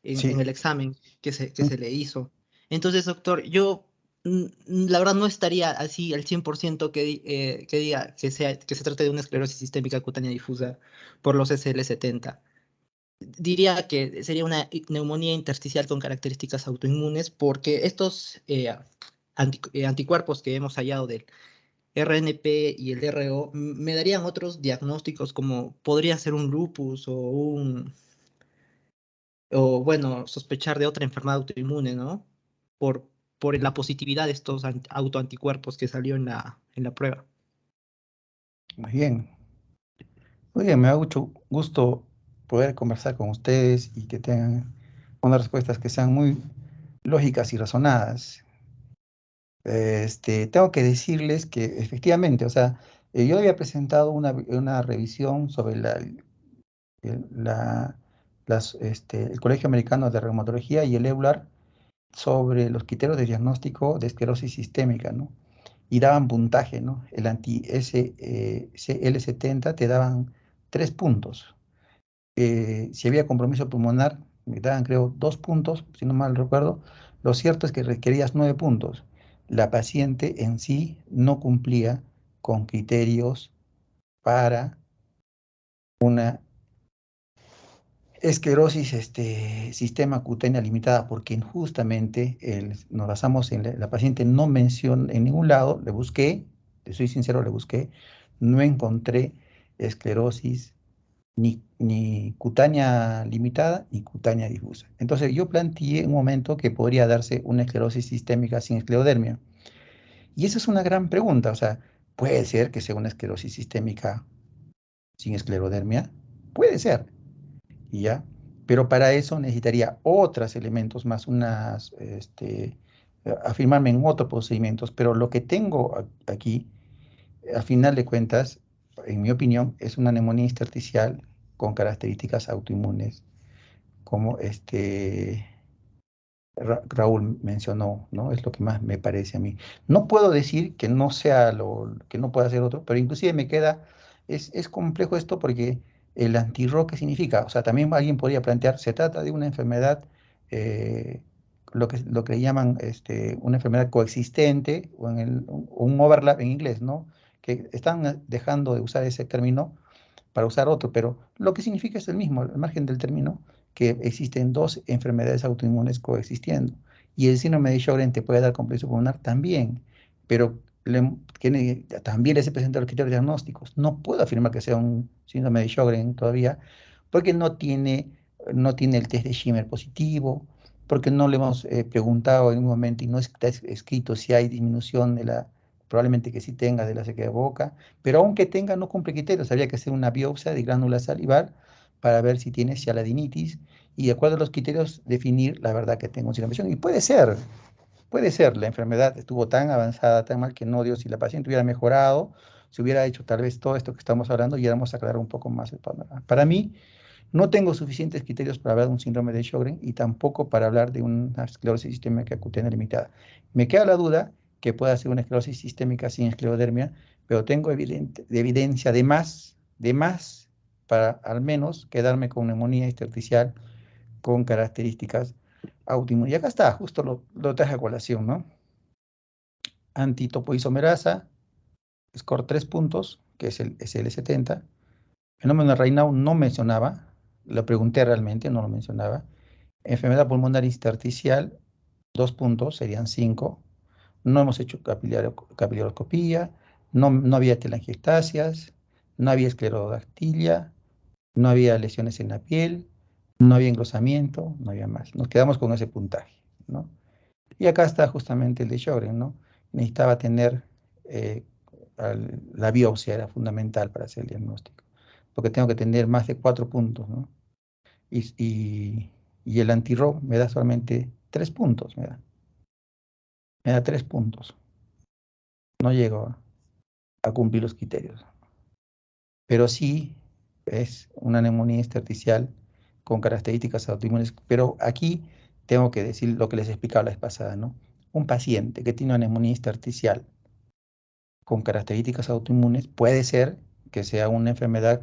En Sí. el examen que se le hizo. Entonces, doctor, yo la verdad no estaría así al 100% que diga que se trate de una esclerosis sistémica cutánea difusa por los SL70. Diría que sería una neumonía intersticial con características autoinmunes porque estos anticuerpos que hemos hallado del RNP y el RO me darían otros diagnósticos como podría ser un lupus o bueno, sospechar de otra enfermedad autoinmune, ¿no? Por, por la positividad de estos autoanticuerpos que salió en la prueba. Muy bien. Muy bien, me da mucho gusto poder conversar con ustedes y que tengan unas respuestas que sean muy lógicas y razonadas. Tengo que decirles que efectivamente, o sea, yo había presentado una revisión sobre el Colegio Americano de Reumatología y el EULAR sobre los criterios de diagnóstico de esclerosis sistémica, ¿no? Y daban puntaje, ¿no? El anti-SL70 te daban 3 puntos. Si había compromiso pulmonar, me daban creo 2 puntos, si no mal recuerdo. Lo cierto es que requerías 9 puntos. La paciente en sí no cumplía con criterios para una esclerosis sistema cutánea limitada, porque justamente nos basamos en la paciente no menciona en ningún lado, le busqué, te soy sincero, le busqué, no encontré esclerosis ni cutánea limitada ni cutánea difusa. Entonces yo planteé en un momento que podría darse una esclerosis sistémica sin esclerodermia. Y esa es una gran pregunta, o sea, ¿puede ser que sea una esclerosis sistémica sin esclerodermia? Puede ser, y ya, pero para eso necesitaría otros elementos más, afirmarme en otros procedimientos, pero lo que tengo aquí, a final de cuentas, en mi opinión, es una neumonía intersticial con características autoinmunes, como Raúl mencionó, ¿no? Es lo que más me parece a mí. No puedo decir que no sea que no pueda ser otro, pero inclusive me queda, es complejo esto porque el anti-RO, ¿qué significa? O sea, también alguien podría plantear, se trata de una enfermedad, eh, lo que llaman una enfermedad coexistente o un overlap en inglés, ¿no? Que están dejando de usar ese término para usar otro, pero lo que significa es el mismo, al margen del término, que existen dos enfermedades autoinmunes coexistiendo. Y el síndrome de Sjögren te puede dar complejo pulmonar también, pero también se presentan los criterios diagnósticos. No puedo afirmar que sea un síndrome de Sjögren todavía, porque no tiene el test de Schimmer positivo, porque no le hemos preguntado en un momento y no está escrito si hay disminución probablemente que sí tenga de la sequedad de boca, pero aunque tenga, no cumple criterios. Habría que hacer una biopsia de glándula salivar para ver si tiene cialadinitis y de acuerdo a los criterios definir la verdad que tengo una infección. Y puede ser, la enfermedad estuvo tan avanzada, tan mal que no dio, si la paciente hubiera mejorado, se hubiera hecho tal vez todo esto que estamos hablando y vamos a aclarar un poco más el panorama. Para mí, no tengo suficientes criterios para hablar de un síndrome de Sjögren y tampoco para hablar de una esclerosis sistémica cutánea limitada. Me queda la duda que pueda ser una esclerosis sistémica sin esclerodermia, pero tengo evidencia de más para al menos quedarme con neumonía intersticial con características autoinmunes. Y acá está, justo lo traje a colación, ¿no? Antitopoisomerasa, score 3 puntos, que es el SL70. Fenómeno de Raynaud no mencionaba, lo pregunté realmente, no lo mencionaba. Enfermedad pulmonar intersticial, 2 puntos, serían 5. No hemos hecho capilaroscopía, no había telangiectasias, no había esclerodactilia, no había lesiones en la piel, No había engrosamiento, no había más. Nos quedamos con ese puntaje, ¿no? Y acá está justamente el de Sjögren, ¿no? Necesitaba tener, la biopsia era fundamental para hacer el diagnóstico, porque tengo que tener más de 4 puntos, ¿no? Y el anti-RO me da solamente 3 puntos, me da 3 puntos. No llego a cumplir los criterios. Pero sí es una neumonía intersticial con características autoinmunes. Pero aquí tengo que decir lo que les explicaba la vez pasada, ¿no? Un paciente que tiene una neumonía intersticial con características autoinmunes puede ser que sea una enfermedad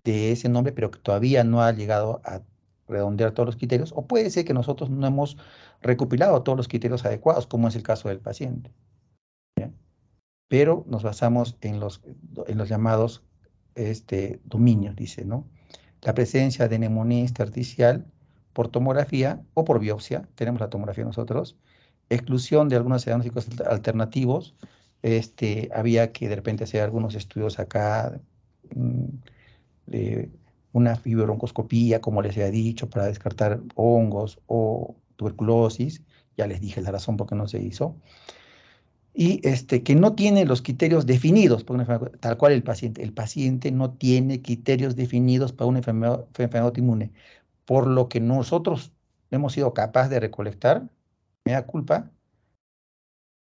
de ese nombre, pero que todavía no ha llegado a redondear todos los criterios, o puede ser que nosotros no hemos recopilado todos los criterios adecuados, como es el caso del paciente. ¿Ya? Pero nos basamos en los llamados dominios, dice, ¿no? La presencia de neumonía intersticial por tomografía o por biopsia, tenemos la tomografía nosotros, exclusión de algunos diagnósticos alternativos, había que de repente hacer algunos estudios acá, de una fibrobroncoscopía, como les había dicho, para descartar hongos o tuberculosis, ya les dije la razón por qué no se hizo, y que no tiene los criterios definidos por una enfermedad, tal cual el paciente no tiene criterios definidos para una enfermedad autoinmune, por lo que nosotros hemos sido capaces de recolectar, me da culpa,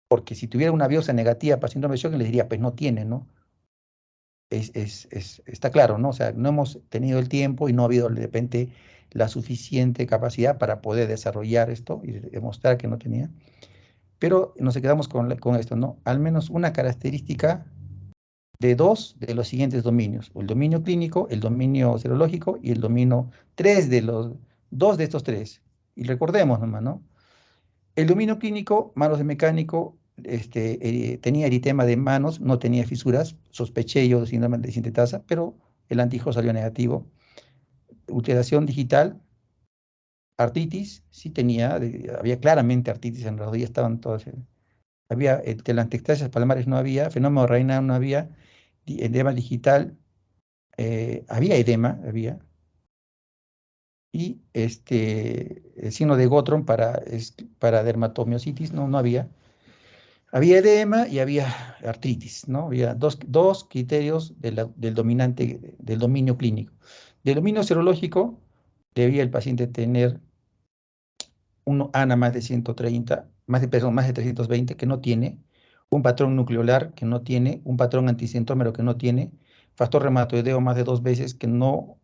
porque si tuviera una biopsia negativa para síndrome de Sjögren, les diría, pues no tiene, ¿no? Está claro, ¿no? O sea, no hemos tenido el tiempo y no ha habido de repente la suficiente capacidad para poder desarrollar esto y demostrar que no tenía. Pero nos quedamos con esto, ¿no? Al menos una característica de 2 de los siguientes dominios, el dominio clínico, el dominio serológico y el dominio 3 de los 2 de estos 3. Y recordemos nomás, ¿no? El dominio clínico, manos de mecánico, tenía eritema de manos, no tenía fisuras, sospeché yo de síndrome de sintetasa, pero el antígeno salió negativo. Ulceración digital, artritis, sí tenía, había claramente artritis en las rodillas, estaban todas, había telangiectasias palmares, no había, fenómeno renal no había, edema digital, había edema, había, y el signo de Gottron para dermatomiositis no había. Había edema y había artritis, ¿no? Había dos criterios del dominante, del dominio clínico. Del dominio serológico, debía el paciente tener un ANA más de 130, más de 320, que no tiene, un patrón nucleolar que no tiene, un patrón anticentómero que no tiene, factor reumatoideo más de 2 veces que no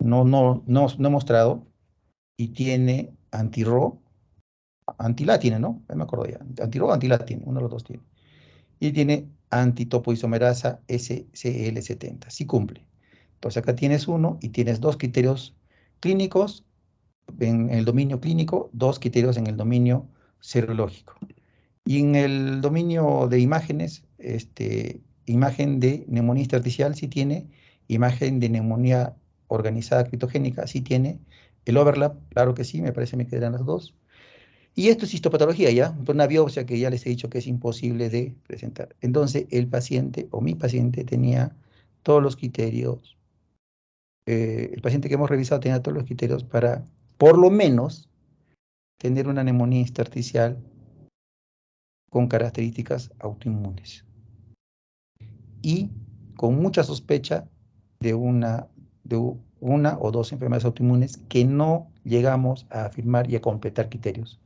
ha mostrado, y tiene anti-RO, anti-LA tiene, ¿no? Me acuerdo ya, anti-RO, anti-LA tiene, uno de los dos tiene. Y tiene antitopoisomerasa SCL70, sí cumple. Entonces acá tienes uno y tienes 2 criterios clínicos en el dominio clínico, 2 criterios en el dominio serológico. Y en el dominio de imágenes, imagen de neumonía intersticial sí tiene, imagen de neumonía organizada criptogénica sí tiene, el overlap, claro que sí, me parece que eran las 2. Y esto es histopatología ya, una biopsia que ya les he dicho que es imposible de presentar. Entonces el paciente o mi paciente tenía todos los criterios, el paciente que hemos revisado tenía todos los criterios para, por lo menos, tener una neumonía intersticial con características autoinmunes y con mucha sospecha de una o 2 enfermedades autoinmunes que no llegamos a afirmar y a completar criterios.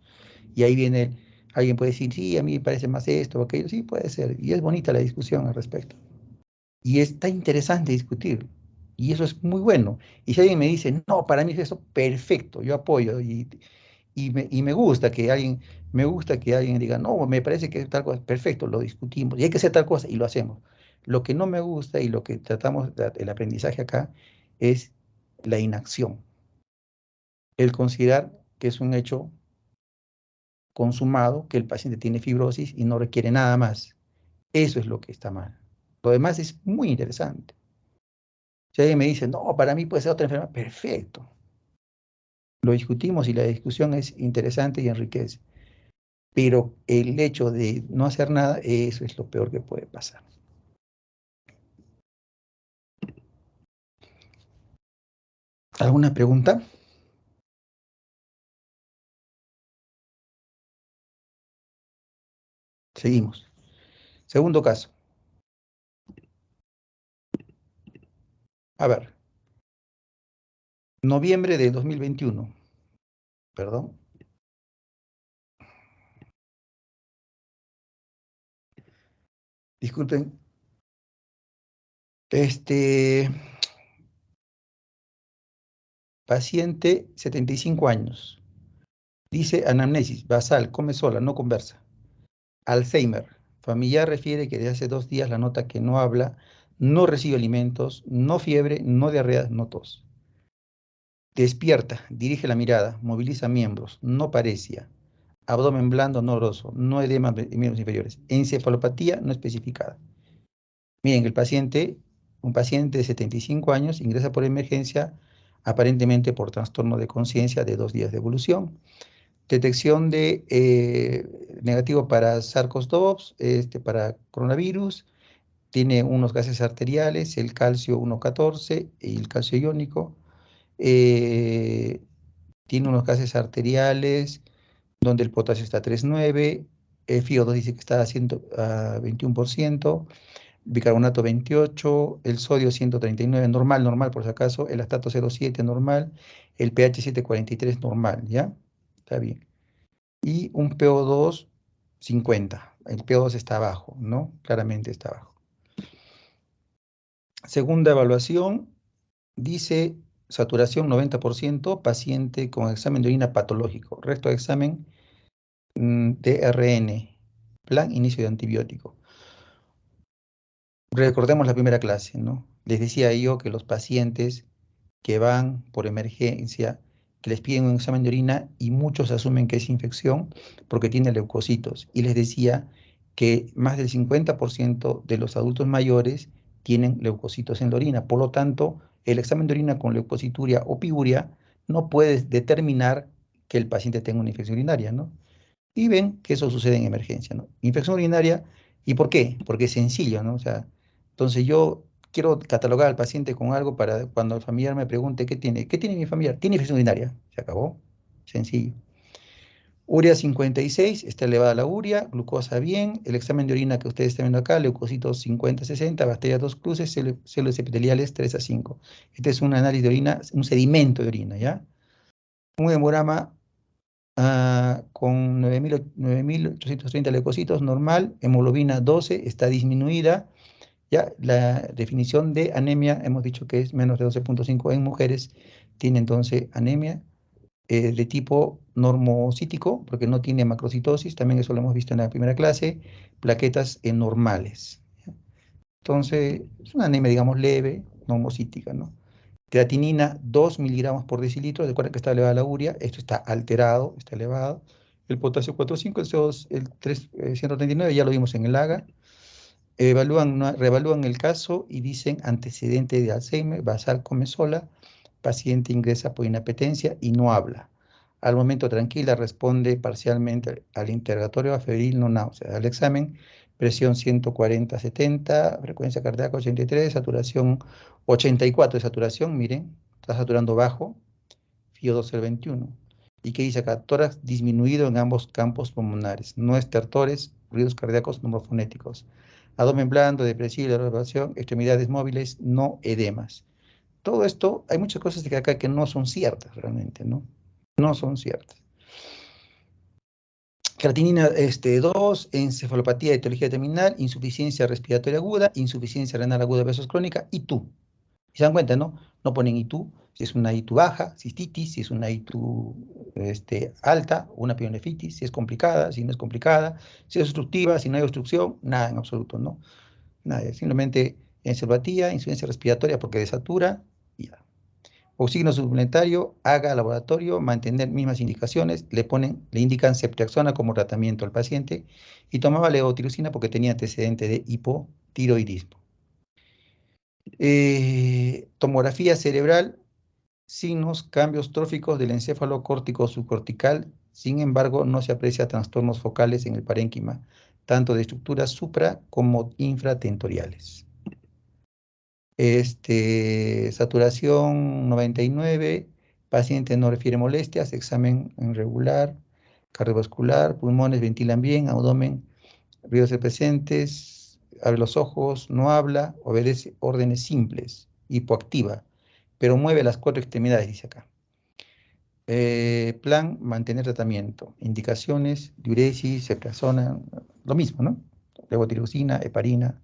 Y ahí viene, alguien puede decir, sí, a mí me parece más esto o aquello, sí, puede ser, y es bonita la discusión al respecto. Y está interesante discutir, y eso es muy bueno. Y si alguien me dice, no, para mí es eso, perfecto, yo apoyo, y me gusta que alguien diga, no, me parece que es tal cosa, perfecto, lo discutimos, y hay que hacer tal cosa, y lo hacemos. Lo que no me gusta y lo que tratamos, el aprendizaje acá, es la inacción. El considerar que es un hecho consumado, que el paciente tiene fibrosis y no requiere nada más. Eso es lo que está mal. Lo demás es muy interesante. Si alguien me dice, no, para mí puede ser otra enfermedad, perfecto. Lo discutimos y la discusión es interesante y enriquece. Pero el hecho de no hacer nada, eso es lo peor que puede pasar. ¿Alguna pregunta? Seguimos. Segundo caso. A ver. Noviembre de 2021. Perdón. Disculpen. Paciente, 75 años. Dice anamnesis, basal, come sola, no conversa. Alzheimer. Familiar refiere que desde hace 2 días la nota que no habla, no recibe alimentos, no fiebre, no diarrea, no tos. Despierta, dirige la mirada, moviliza miembros, no parecia. Abdomen blando, no grosso, no edema de miembros inferiores. Encefalopatía no especificada. Miren, un paciente de 75 años ingresa por emergencia, aparentemente por trastorno de conciencia de 2 días de evolución. Detección de negativo para SARS-CoV-2, para coronavirus, tiene unos gases arteriales, el calcio 1,14 y el calcio iónico, tiene unos gases arteriales donde el potasio está a 3,9, el FiO2 dice que está a 21%, bicarbonato 28, el sodio 139, normal por si acaso, el lactato 0,7 normal, el pH 7,43 normal, ¿ya? Está bien. Y un PO2 50. El PO2 está abajo, ¿no? Claramente está abajo. Segunda evaluación, dice saturación 90%, paciente con examen de orina patológico. Resto de examen TRN, plan inicio de antibiótico. Recordemos la primera clase, ¿no? Les decía yo que los pacientes que van por emergencia, que les piden un examen de orina y muchos asumen que es infección porque tiene leucocitos. Y les decía que más del 50% de los adultos mayores tienen leucocitos en la orina. Por lo tanto, el examen de orina con leucocituria o piguria no puede determinar que el paciente tenga una infección urinaria, ¿no? Y ven que eso sucede en emergencia, ¿no? Infección urinaria, ¿y por qué? Porque es sencillo, ¿no? O sea, entonces yo quiero catalogar al paciente con algo para cuando el familiar me pregunte, ¿qué tiene mi familiar? Tiene infección urinaria, se acabó, sencillo. Urea 56, está elevada la urea, glucosa bien, el examen de orina que ustedes están viendo acá, leucocitos 50-60, bacterias 2 cruces, células epiteliales 3 a 5. Este es un análisis de orina, un sedimento de orina, ¿ya? Un hemograma con 9.830 leucocitos, normal, hemoglobina 12, está disminuida. Ya la definición de anemia, hemos dicho que es menos de 12,5 en mujeres, tiene entonces anemia de tipo normocítico, porque no tiene macrocitosis, también eso lo hemos visto en la primera clase, plaquetas normales. Entonces, es una anemia, digamos, leve, normocítica, ¿no? Creatinina, 2 miligramos por decilitro, recuerden que está elevada la urea, esto está alterado, está elevado. El potasio 4,5, el CO2, el 139, ya lo vimos en el AGA. Reevalúan el caso y dicen antecedente de Alzheimer, basal come sola, paciente ingresa por inapetencia y no habla. Al momento tranquila, responde parcialmente al interrogatorio febril, no náusea. Al examen, presión 140/70, frecuencia cardíaca 83, saturación 84 de saturación, miren, está saturando bajo, FiO2 el 21. ¿Y qué dice acá? Tórax disminuido en ambos campos pulmonares, no estertores, ruidos cardíacos neumofonéticos. Abdomen blando, depresible, elevación, extremidades móviles, no edemas. Todo esto, hay muchas cosas de acá que no son ciertas realmente, ¿no? No son ciertas. Creatinina 2, encefalopatía de etiología terminal, insuficiencia respiratoria aguda, insuficiencia renal aguda versus crónica, y tú. ¿Se dan cuenta, no? No ponen ITU, si es una ITU baja, cistitis, si es una ITU alta, una pielonefritis, si es complicada, si no es complicada, si es obstructiva, si no hay obstrucción, nada en absoluto, ¿no? Nada, simplemente encefalopatía, insuficiencia respiratoria porque desatura, y ya. Oxígeno suplementario, haga laboratorio, mantener mismas indicaciones, le indican ceftriaxona como tratamiento al paciente y tomaba levotiroxina porque tenía antecedente de hipotiroidismo. Tomografía cerebral, signos, cambios tróficos del encéfalo córtico subcortical, sin embargo no se aprecia trastornos focales en el parénquima, tanto de estructuras supra como infratentoriales. Saturación 99, paciente no refiere molestias, examen regular, cardiovascular, pulmones ventilan bien, abdomen, ruidos presentes, abre los ojos, no habla, obedece órdenes simples, hipoactiva, pero mueve las 4 extremidades, dice acá. Plan, mantener tratamiento. Indicaciones, diuresis, ceftriaxona, lo mismo, ¿no? Levotiroxina, heparina.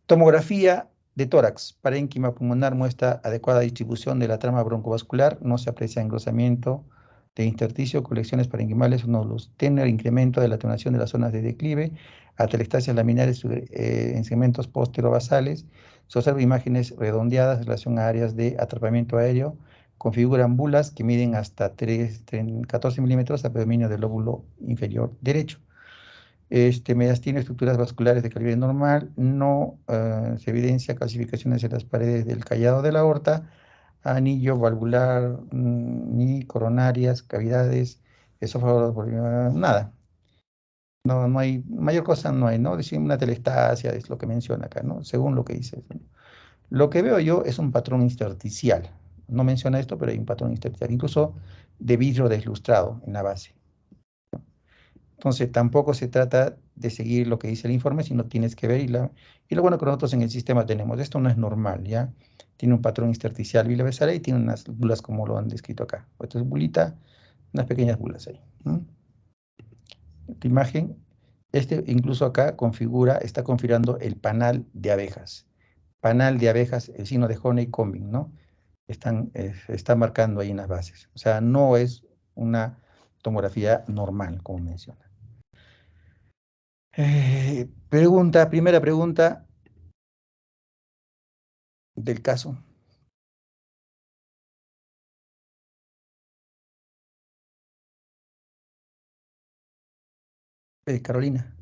Tomografía de tórax, parénquima pulmonar muestra adecuada distribución de la trama broncovascular, no se aprecia engrosamiento de intersticio, colecciones parenquimales, nódulos. Tener incremento de la atenuación de las zonas de declive, atelectasias laminares en segmentos posterobasales. Se observan imágenes redondeadas en relación a áreas de atrapamiento aéreo. Configuran bulas que miden hasta 14 milímetros al predominio del lóbulo inferior derecho. Medias tiene estructuras vasculares de calibre normal, no se evidencia calcificaciones en las paredes del callado de la aorta, anillo valvular, ni coronarias, cavidades, esófago, nada. No hay, mayor cosa no hay, ¿no? Decir una telestasia es lo que menciona acá, ¿no? Según lo que dice. ¿No? Lo que veo yo es un patrón intersticial. No menciona esto, pero hay un patrón intersticial, incluso de vidrio deslustrado en la base. Entonces, tampoco se trata de seguir lo que dice el informe, sino tienes que ver, y lo bueno que nosotros en el sistema tenemos, esto no es normal, ¿ya? Tiene un patrón intersticial bilobasal y tiene unas bulas como lo han descrito acá. Esto es bulita, unas pequeñas bulas ahí. Esta imagen, incluso acá está configurando el panal de abejas. Panal de abejas, el signo de honeycombing, ¿no? Está marcando ahí en las bases. O sea, no es una tomografía normal, como menciona. Primera pregunta del caso. Carolina.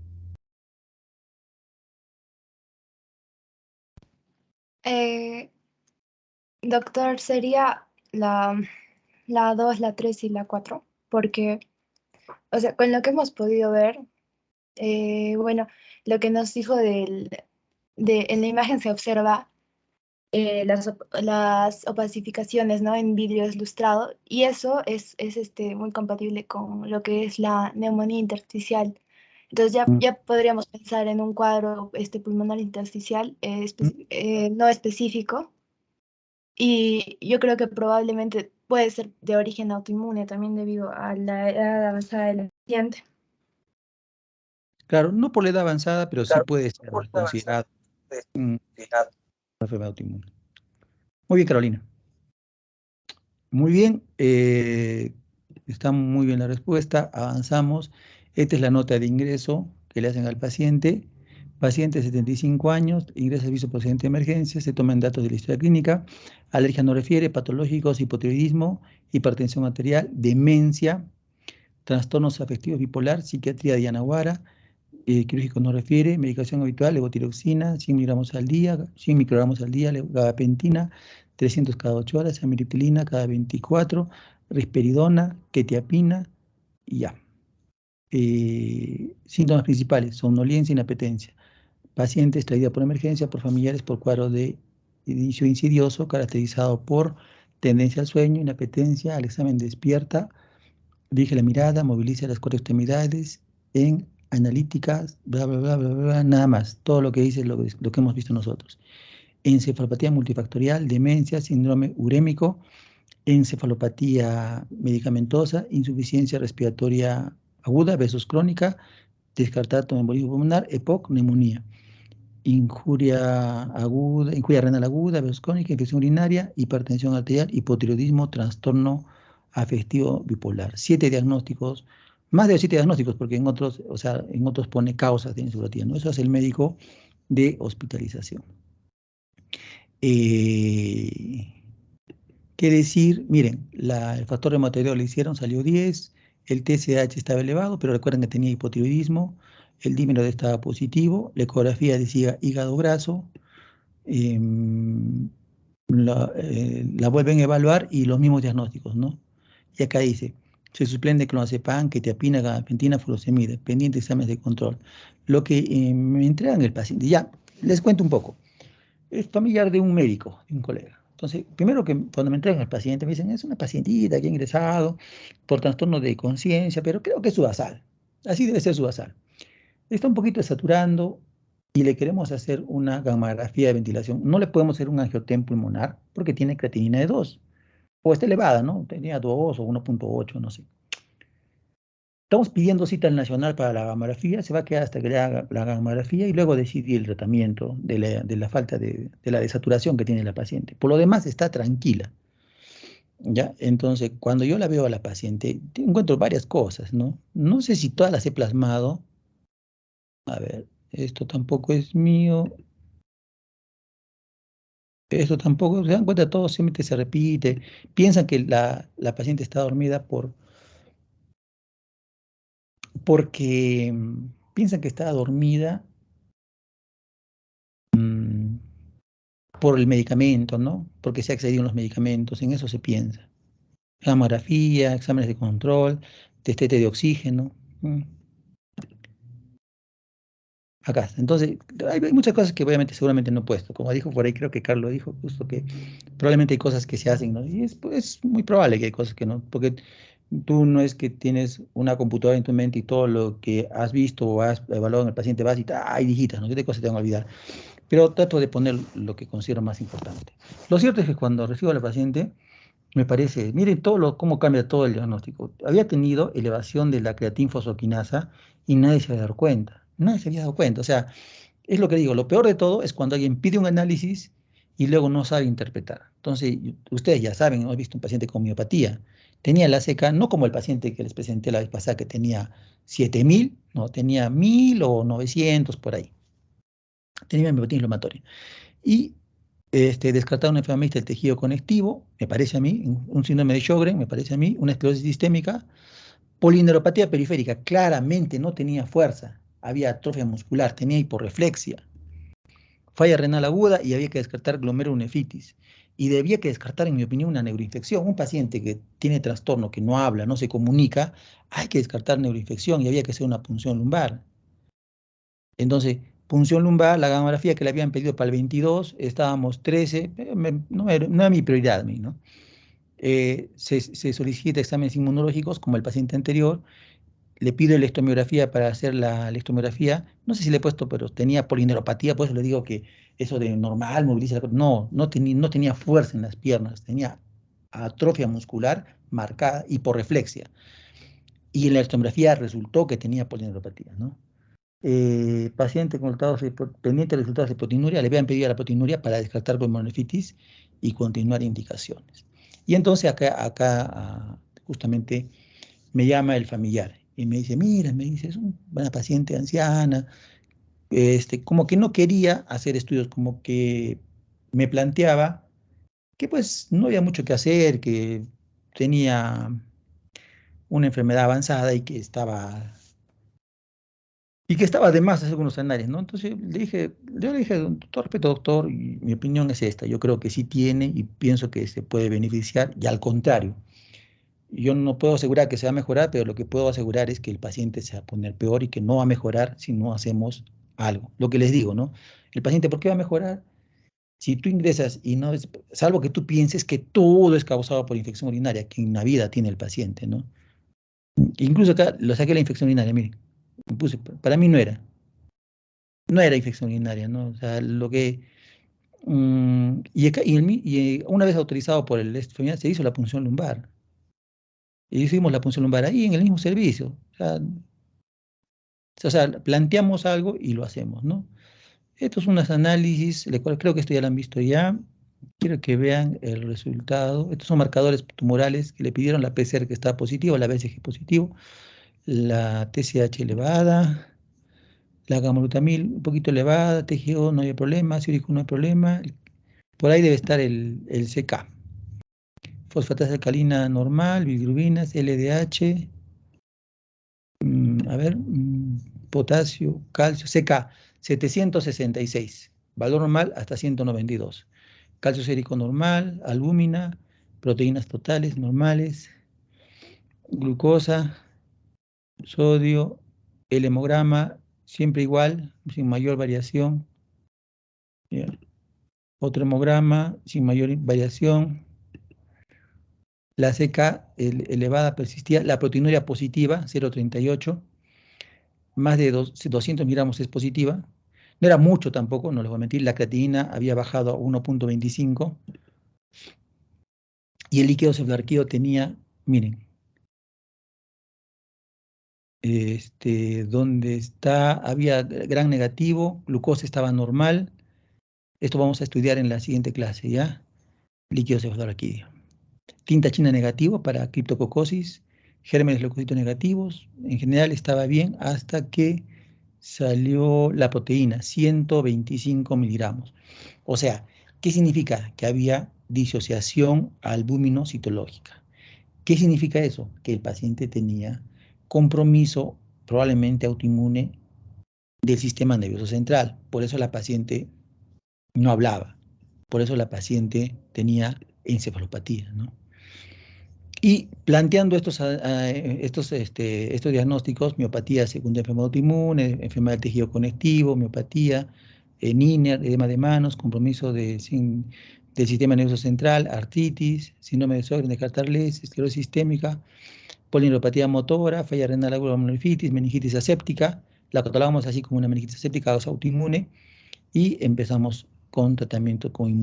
Doctor, sería la 2, la 3 y la 4, porque, o sea, con lo que hemos podido ver, bueno, lo que nos dijo en la imagen se observa las opacificaciones, ¿no? En vidrio deslustrado, y eso es muy compatible con lo que es la neumonía intersticial. Entonces ya podríamos pensar en un cuadro pulmonar intersticial no específico, y yo creo que probablemente puede ser de origen autoinmune también debido a la edad avanzada del paciente. Claro, no por la edad avanzada, pero sí puede ser considerado una enfermedad autoinmune. Muy bien, Carolina. Muy bien, está muy bien la respuesta, avanzamos. Esta es la nota de ingreso que le hacen al paciente. Paciente de 75 años, ingresa al servicio procedente de emergencia, se toman datos de la historia clínica, alergia no refiere, patológicos, hipotiroidismo, hipertensión arterial, demencia, trastornos afectivos bipolar, psiquiatría de Yanaguara, quirúrgico no refiere, medicación habitual, levotiroxina, 100 miligramos al día, 100 microgramos al día, gabapentina, 300 cada 8 horas, amitriptilina cada 24, risperidona, quetiapina y ya. Síntomas principales, somnolencia, inapetencia. Paciente extraída por emergencia por familiares por cuadro de inicio insidioso caracterizado por tendencia al sueño, inapetencia, al examen despierta, dirige la mirada, moviliza las 4 extremidades en analíticas, bla, bla, bla, bla, bla, nada más. Todo lo que dice lo que hemos visto nosotros. Encefalopatía multifactorial, demencia, síndrome urémico, encefalopatía medicamentosa, insuficiencia respiratoria aguda versus crónica, descartar tromboembolismo pulmonar, EPOC, neumonía. Injuria renal aguda versus crónica, infección urinaria, hipertensión arterial, hipotiroidismo, trastorno afectivo bipolar. 7 diagnósticos, más de 7 diagnósticos, porque en otros pone causas de encefalopatía, ¿no? Eso hace el médico de hospitalización. ¿Qué decir? Miren, el factor reumatoideo le hicieron, salió 10, el TSH estaba elevado, pero recuerden que tenía hipotiroidismo, el dímero D estaba positivo, la ecografía decía hígado graso, la vuelven a evaluar y los mismos diagnósticos, ¿no? Y acá dice, se suspende clonazepam, quetiapina, gabapentina, furosemida, pendiente exámenes de control. Lo que me entregan el paciente. Ya, les cuento un poco. es familiar de un médico, de un colega. Entonces, primero que cuando me entregan al paciente me dicen, es una pacientita que ha ingresado por trastorno de conciencia, pero creo que es su basal. Así debe ser su basal. Está un poquito saturando y le queremos hacer una gamografía de ventilación. No le podemos hacer un angiotem pulmonar porque tiene creatinina de 2. O está elevada, ¿no? Tenía 2 o 1.8, no sé. Estamos pidiendo cita al nacional para la gamografía, se va a quedar hasta que le haga la gamografía y luego decidir el tratamiento de la falta de la desaturación que tiene la paciente. Por lo demás está tranquila. ¿Ya? Entonces, cuando yo la veo a la paciente, encuentro varias cosas, ¿no? No sé si todas las he plasmado. A ver, esto tampoco es mío. Esto tampoco, se dan cuenta, todo siempre se repite. Piensan que la paciente está dormida porque piensan que está dormida por el medicamento, ¿no? Porque se ha excedido en los medicamentos, en eso se piensa. Gamografía, exámenes de control, testete de oxígeno. Acá está. Entonces, hay muchas cosas que obviamente seguramente no he puesto. Como dijo por ahí, creo que Carlos dijo justo que probablemente hay cosas que se hacen, ¿no? Y es muy probable que hay cosas que no, porque tú no es que tienes una computadora en tu mente y todo lo que has visto o has evaluado en el paciente vas y ay, digitas, ¿no? ¿Qué cosas te van a olvidar? Pero trato de poner lo que considero más importante. Lo cierto es que cuando recibo a la paciente, me parece, miren cómo cambia todo el diagnóstico. Había tenido elevación de la creatinfosfoquinasa y nadie se había dado cuenta. Nadie se había dado cuenta. O sea, es lo que digo, lo peor de todo es cuando alguien pide un análisis y luego no sabe interpretar. Entonces, ustedes ya saben, hemos visto un paciente con miopatía. Tenía la ACK, no como el paciente que les presenté la vez pasada, que tenía 7000, no, tenía 1000 o 900 por ahí. Tenía miopatía inflamatoria. Y descartaron una enfermedad del tejido conectivo, me parece a mí, un síndrome de Sjögren, me parece a mí, una esclerosis sistémica, polineuropatía periférica, claramente no tenía fuerza, había atrofia muscular, tenía hiporreflexia, falla renal aguda y había que descartar glomerulonefritis. Y debía que descartar, en mi opinión, una neuroinfección. Un paciente que tiene trastorno, que no habla, no se comunica, hay que descartar neuroinfección y había que hacer una punción lumbar. Entonces, punción lumbar, la gamografía que le habían pedido para el 22, estábamos 13, no era mi prioridad a mí, ¿no? Se solicita exámenes inmunológicos como el paciente anterior, le pido electromiografía para hacer la electromiografía, no sé si le he puesto, pero tenía polineuropatía, por eso le digo que eso de normal, moviliza, no tenía fuerza en las piernas, tenía atrofia muscular marcada, hiporreflexia. Y en la electromiografía resultó que tenía polineuropatía, ¿no? Paciente con resultados pendiente de resultados de proteinuria, le habían pedido a la proteinuria para descartar glomerulonephritis y continuar indicaciones. Y entonces acá justamente me llama el familiar y me dice, mira, me dice, es una paciente anciana, como que no quería hacer estudios, como que me planteaba que pues no había mucho que hacer, que tenía una enfermedad avanzada y que estaba de más hacer algunos análisis, ¿no? Entonces yo le dije, doctor, respeto, doctor, y mi opinión es esta, yo creo que sí tiene y pienso que se puede beneficiar, y al contrario, yo no puedo asegurar que se va a mejorar, pero lo que puedo asegurar es que el paciente se va a poner peor y que no va a mejorar si no hacemos algo. Lo que les digo, ¿no? El paciente, ¿por qué va a mejorar? Si tú ingresas y no, salvo que tú pienses que todo es causado por infección urinaria, que en la vida tiene el paciente, ¿no? Incluso acá lo saqué la infección urinaria, miren, para mí no era infección urinaria, ¿no? O sea, lo que... y una vez autorizado por el familiar, se hizo la punción lumbar. Y hicimos la punción lumbar ahí en el mismo servicio. O sea, planteamos algo y lo hacemos, ¿no? Estos son unos análisis, creo que esto ya lo han visto ya. Quiero que vean el resultado. Estos son marcadores tumorales que le pidieron, la PCR que está positivo, la BCG positivo, la TSH elevada, la gamma-glutamil un poquito elevada, TGO no hay problema, cirílico no hay problema. Por ahí debe estar el CK. Fosfatasa alcalina normal, bilirrubinas, LDH, a ver, potasio, calcio, CK, 766, valor normal hasta 192. Calcio sérico normal, albúmina, proteínas totales normales, glucosa, sodio, el hemograma, siempre igual, sin mayor variación. Bien. Otro hemograma sin mayor variación. La CK elevada persistía, la proteinuria positiva, 0,38, más de 200 miligramos es positiva. No era mucho tampoco, no les voy a mentir, la creatinina había bajado a 1,25 y el líquido cefalorraquídeo tenía, miren, donde está, había gran negativo, glucosa estaba normal. Esto vamos a estudiar en la siguiente clase, ¿ya? Líquido cefalorraquídeo. Tinta china negativo para criptococosis, gérmenes leucocitos negativos. En general estaba bien hasta que salió la proteína, 125 miligramos. O sea, ¿qué significa? Que había disociación albúmino-citológica. ¿Qué significa eso? Que el paciente tenía compromiso probablemente autoinmune del sistema nervioso central. Por eso la paciente no hablaba. Por eso la paciente tenía encefalopatía, ¿no? Y planteando estos diagnósticos, miopatía secundaria enfermedad autoinmune, enfermedad del tejido conectivo, miopatía, NINER, edema de manos, compromiso del sistema nervioso central, artritis, síndrome de Sjögren de Carter-Lewis, esclerosis sistémica, polineuropatía motora, falla renal aguda, meningitis, meningitis aséptica, la catalogamos así como una meningitis aséptica o autoinmune, y empezamos con tratamiento con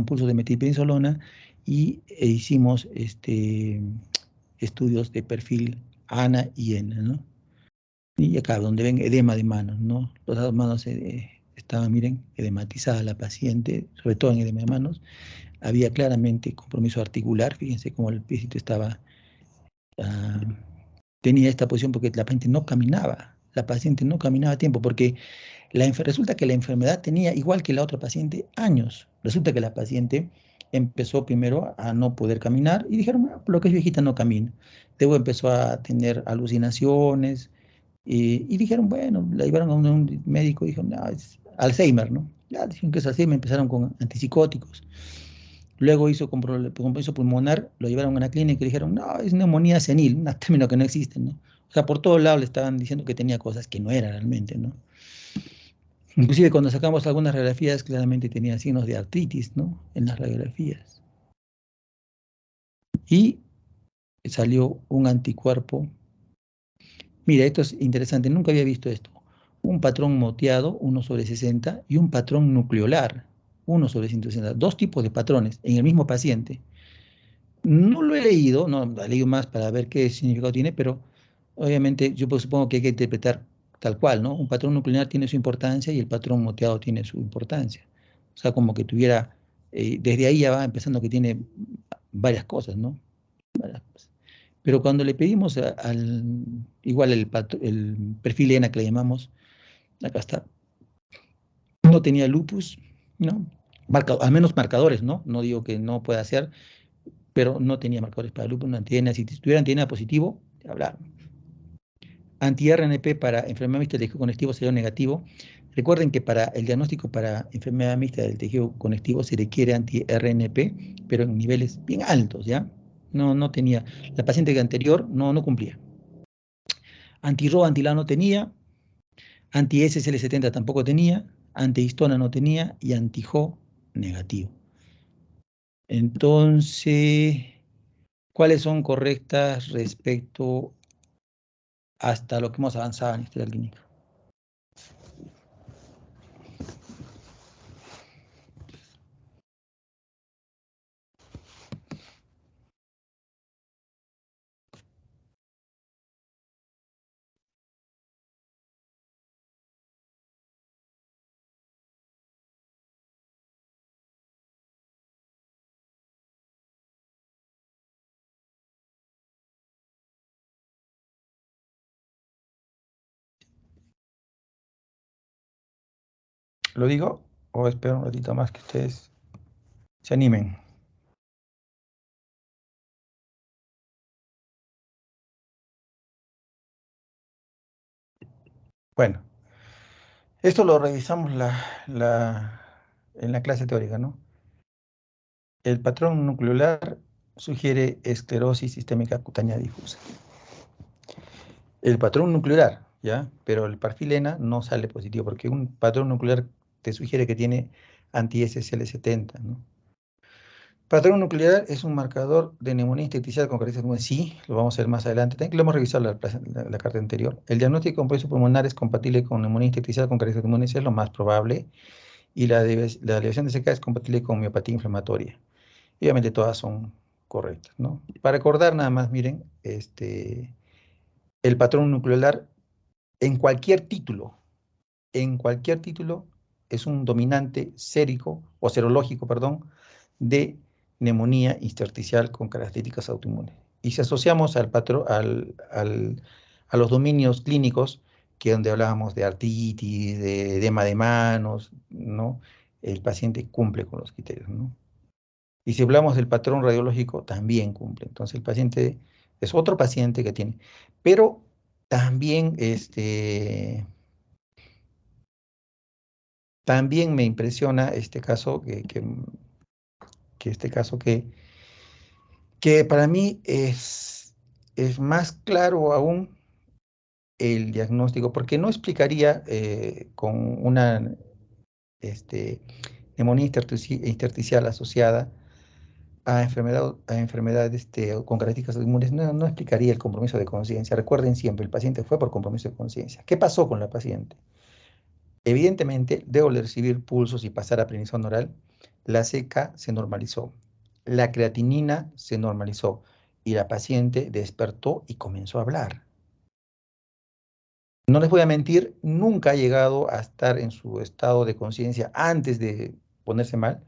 pulso de metilprednisolona y hicimos estudios de perfil ANA y ENA, ¿no? Y acá donde ven edema de manos, ¿no? Los dos manos estaban, miren, edematizadas la paciente, sobre todo en edema de manos. Había claramente compromiso articular, fíjense cómo el piecito estaba, tenía esta posición porque la paciente no caminaba a tiempo, porque resulta que la enfermedad tenía, igual que la otra paciente, años. Resulta que la paciente empezó primero a no poder caminar y dijeron, por lo que es viejita no camina. Luego empezó a tener alucinaciones y dijeron, bueno, la llevaron a un médico y dijeron, no, es Alzheimer, ¿no? Ya dijeron que es Alzheimer, empezaron con antipsicóticos. Luego hizo compromiso pulmonar, lo llevaron a una clínica y dijeron, no, es neumonía senil, un término que no existe, ¿no? O sea, por todos lados le estaban diciendo que tenía cosas que no eran realmente, ¿no? Inclusive cuando sacamos algunas radiografías, claramente tenía signos de artritis, ¿no? En las radiografías. Y salió un anticuerpo. Mira, esto es interesante, nunca había visto esto. Un patrón moteado, 1/60, y un patrón nucleolar, 1/160. Dos tipos de patrones en el mismo paciente. No lo he leído, no lo he leído más para ver qué significado tiene, pero obviamente yo supongo que hay que interpretar tal cual, ¿no? Un patrón nuclear tiene su importancia y el patrón moteado tiene su importancia. O sea, como que tuviera, desde ahí ya va empezando que tiene varias cosas, ¿no? Varias cosas. Pero cuando le pedimos igual el perfil ENA que le llamamos, acá está, no tenía lupus, ¿no? Al menos marcadores, ¿no? No digo que no pueda ser, pero no tenía marcadores para lupus, no antiena. Si tuviera antiena positivo, hablaron. Anti-RNP para enfermedad mixta del tejido conectivo salió negativo. Recuerden que para el diagnóstico para enfermedad mixta del tejido conectivo se requiere anti-RNP, pero en niveles bien altos, ¿ya? No tenía. La paciente anterior no cumplía. Anti-RO, anti-LA no tenía. Anti-SSL70 tampoco tenía. Antihistona no tenía. Y anti-JO negativo. Entonces, ¿cuáles son correctas respecto hasta lo que hemos avanzado en historia clínica? ¿Lo digo o espero un ratito más que ustedes se animen? Bueno, esto lo revisamos en la clase teórica, ¿no? El patrón nucleolar sugiere esclerosis sistémica cutánea difusa. El patrón nuclear, ¿ya? Pero el perfil ENA no sale positivo porque un patrón nuclear te sugiere que tiene anti-SCL70, ¿no? Patrón nuclear es un marcador de neumonía intersticial con características. Sí, lo vamos a ver más adelante. Lo hemos revisado la carta anterior. El diagnóstico de compromiso pulmonar es compatible con neumonía intersticial con características inmunes, es lo más probable. Y la elevación de CK es compatible con miopatía inflamatoria. Y obviamente todas son correctas, ¿no? Para recordar nada más, miren, el patrón nuclear en cualquier título es un dominante sérico o serológico, perdón, de neumonía intersticial con características autoinmunes. Y si asociamos a los dominios clínicos, que donde hablábamos de artritis, de edema de manos, ¿no? El paciente cumple con los criterios, ¿no? Y si hablamos del patrón radiológico, también cumple. Entonces el paciente es otro paciente que tiene. Pero también, también me impresiona este caso que para mí es más claro aún el diagnóstico, porque no explicaría con una neumonía intersticial asociada a enfermedad con características inmunes, no explicaría el compromiso de conciencia. Recuerden siempre, el paciente fue por compromiso de conciencia. ¿Qué pasó con la paciente? Evidentemente, debo recibir pulsos y pasar a prednisona oral, la CK se normalizó, la creatinina se normalizó y la paciente despertó y comenzó a hablar. No les voy a mentir, nunca ha llegado a estar en su estado de conciencia antes de ponerse mal,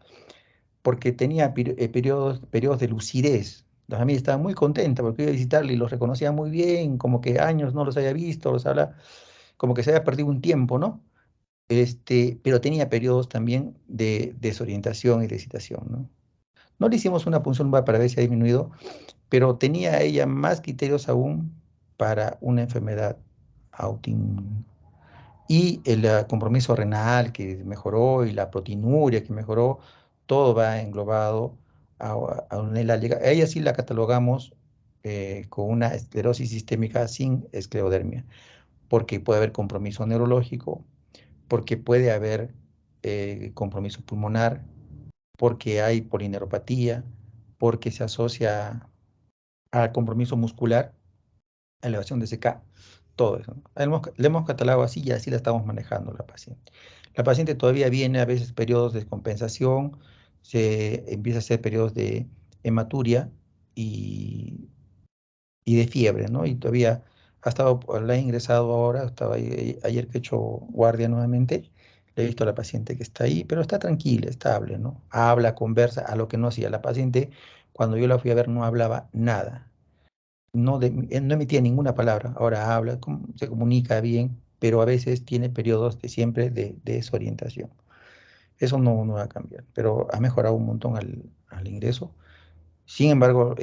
porque tenía periodos de lucidez. La familia estaba muy contenta porque iba a visitarle y los reconocía muy bien, como que años no los había visto, los habla, como que se había perdido un tiempo, ¿no? Pero tenía periodos también de desorientación y de excitación, ¿no? No le hicimos una punción lumbar para ver si ha disminuido, pero tenía ella más criterios aún para una enfermedad autoinmune. Y el compromiso renal que mejoró y la proteinuria que mejoró, todo va englobado a una a ella sí la catalogamos con una esclerosis sistémica sin esclerodermia, porque puede haber compromiso neurológico, porque puede haber compromiso pulmonar, porque hay polineuropatía, porque se asocia al compromiso muscular, elevación de CK, todo eso, ¿no? Le hemos catalogado así y así la estamos manejando la paciente. La paciente todavía viene a veces periodos de descompensación, se empieza a hacer periodos de hematuria y de fiebre, ¿no? Y todavía la he ingresado ahora, estaba ayer que he hecho guardia nuevamente, le he visto a la paciente que está ahí, pero está tranquila, estable, ¿no? Habla, conversa, a lo que no hacía. La paciente, cuando yo la fui a ver, no hablaba nada, no emitía ninguna palabra, ahora habla, se comunica bien, pero a veces tiene periodos siempre de desorientación. Eso no va a cambiar, pero ha mejorado un montón al ingreso. Sin embargo,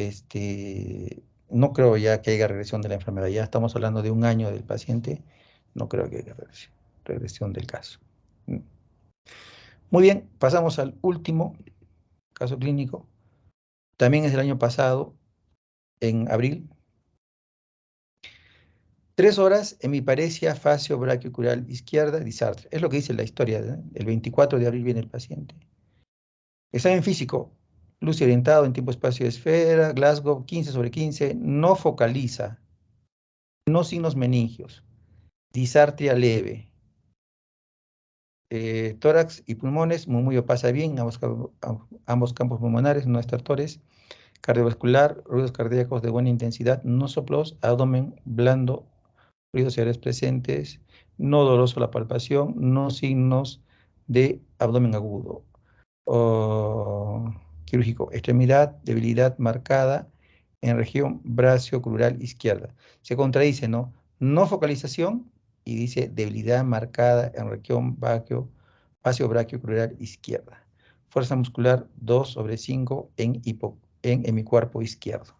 no creo ya que haya regresión de la enfermedad. Ya estamos hablando de un año del paciente. No creo que haya regresión del caso. Muy bien, pasamos al último caso clínico. También es del año pasado, en abril. 3 horas, hemiparesia facio-brachiocrural izquierda, disartre. Es lo que dice la historia, ¿eh? El 24 de abril viene el paciente. Examen físico, luz y orientado en tiempo-espacio de esfera, Glasgow 15/15, no focaliza, no signos meningios, disartria leve, tórax y pulmones, murmullo pasa bien, ambos campos pulmonares, no estertores, cardiovascular, ruidos cardíacos de buena intensidad, no soplos, abdomen blando, ruidos cerebrales presentes, no doloroso la palpación, no signos de abdomen agudo. Quirúrgico, extremidad, debilidad marcada en región brachiocrural izquierda. Se contradice, ¿no? No focalización y dice debilidad marcada en región facio-brachiocrural izquierda. Fuerza muscular 2/5 en hemicuerpo izquierdo.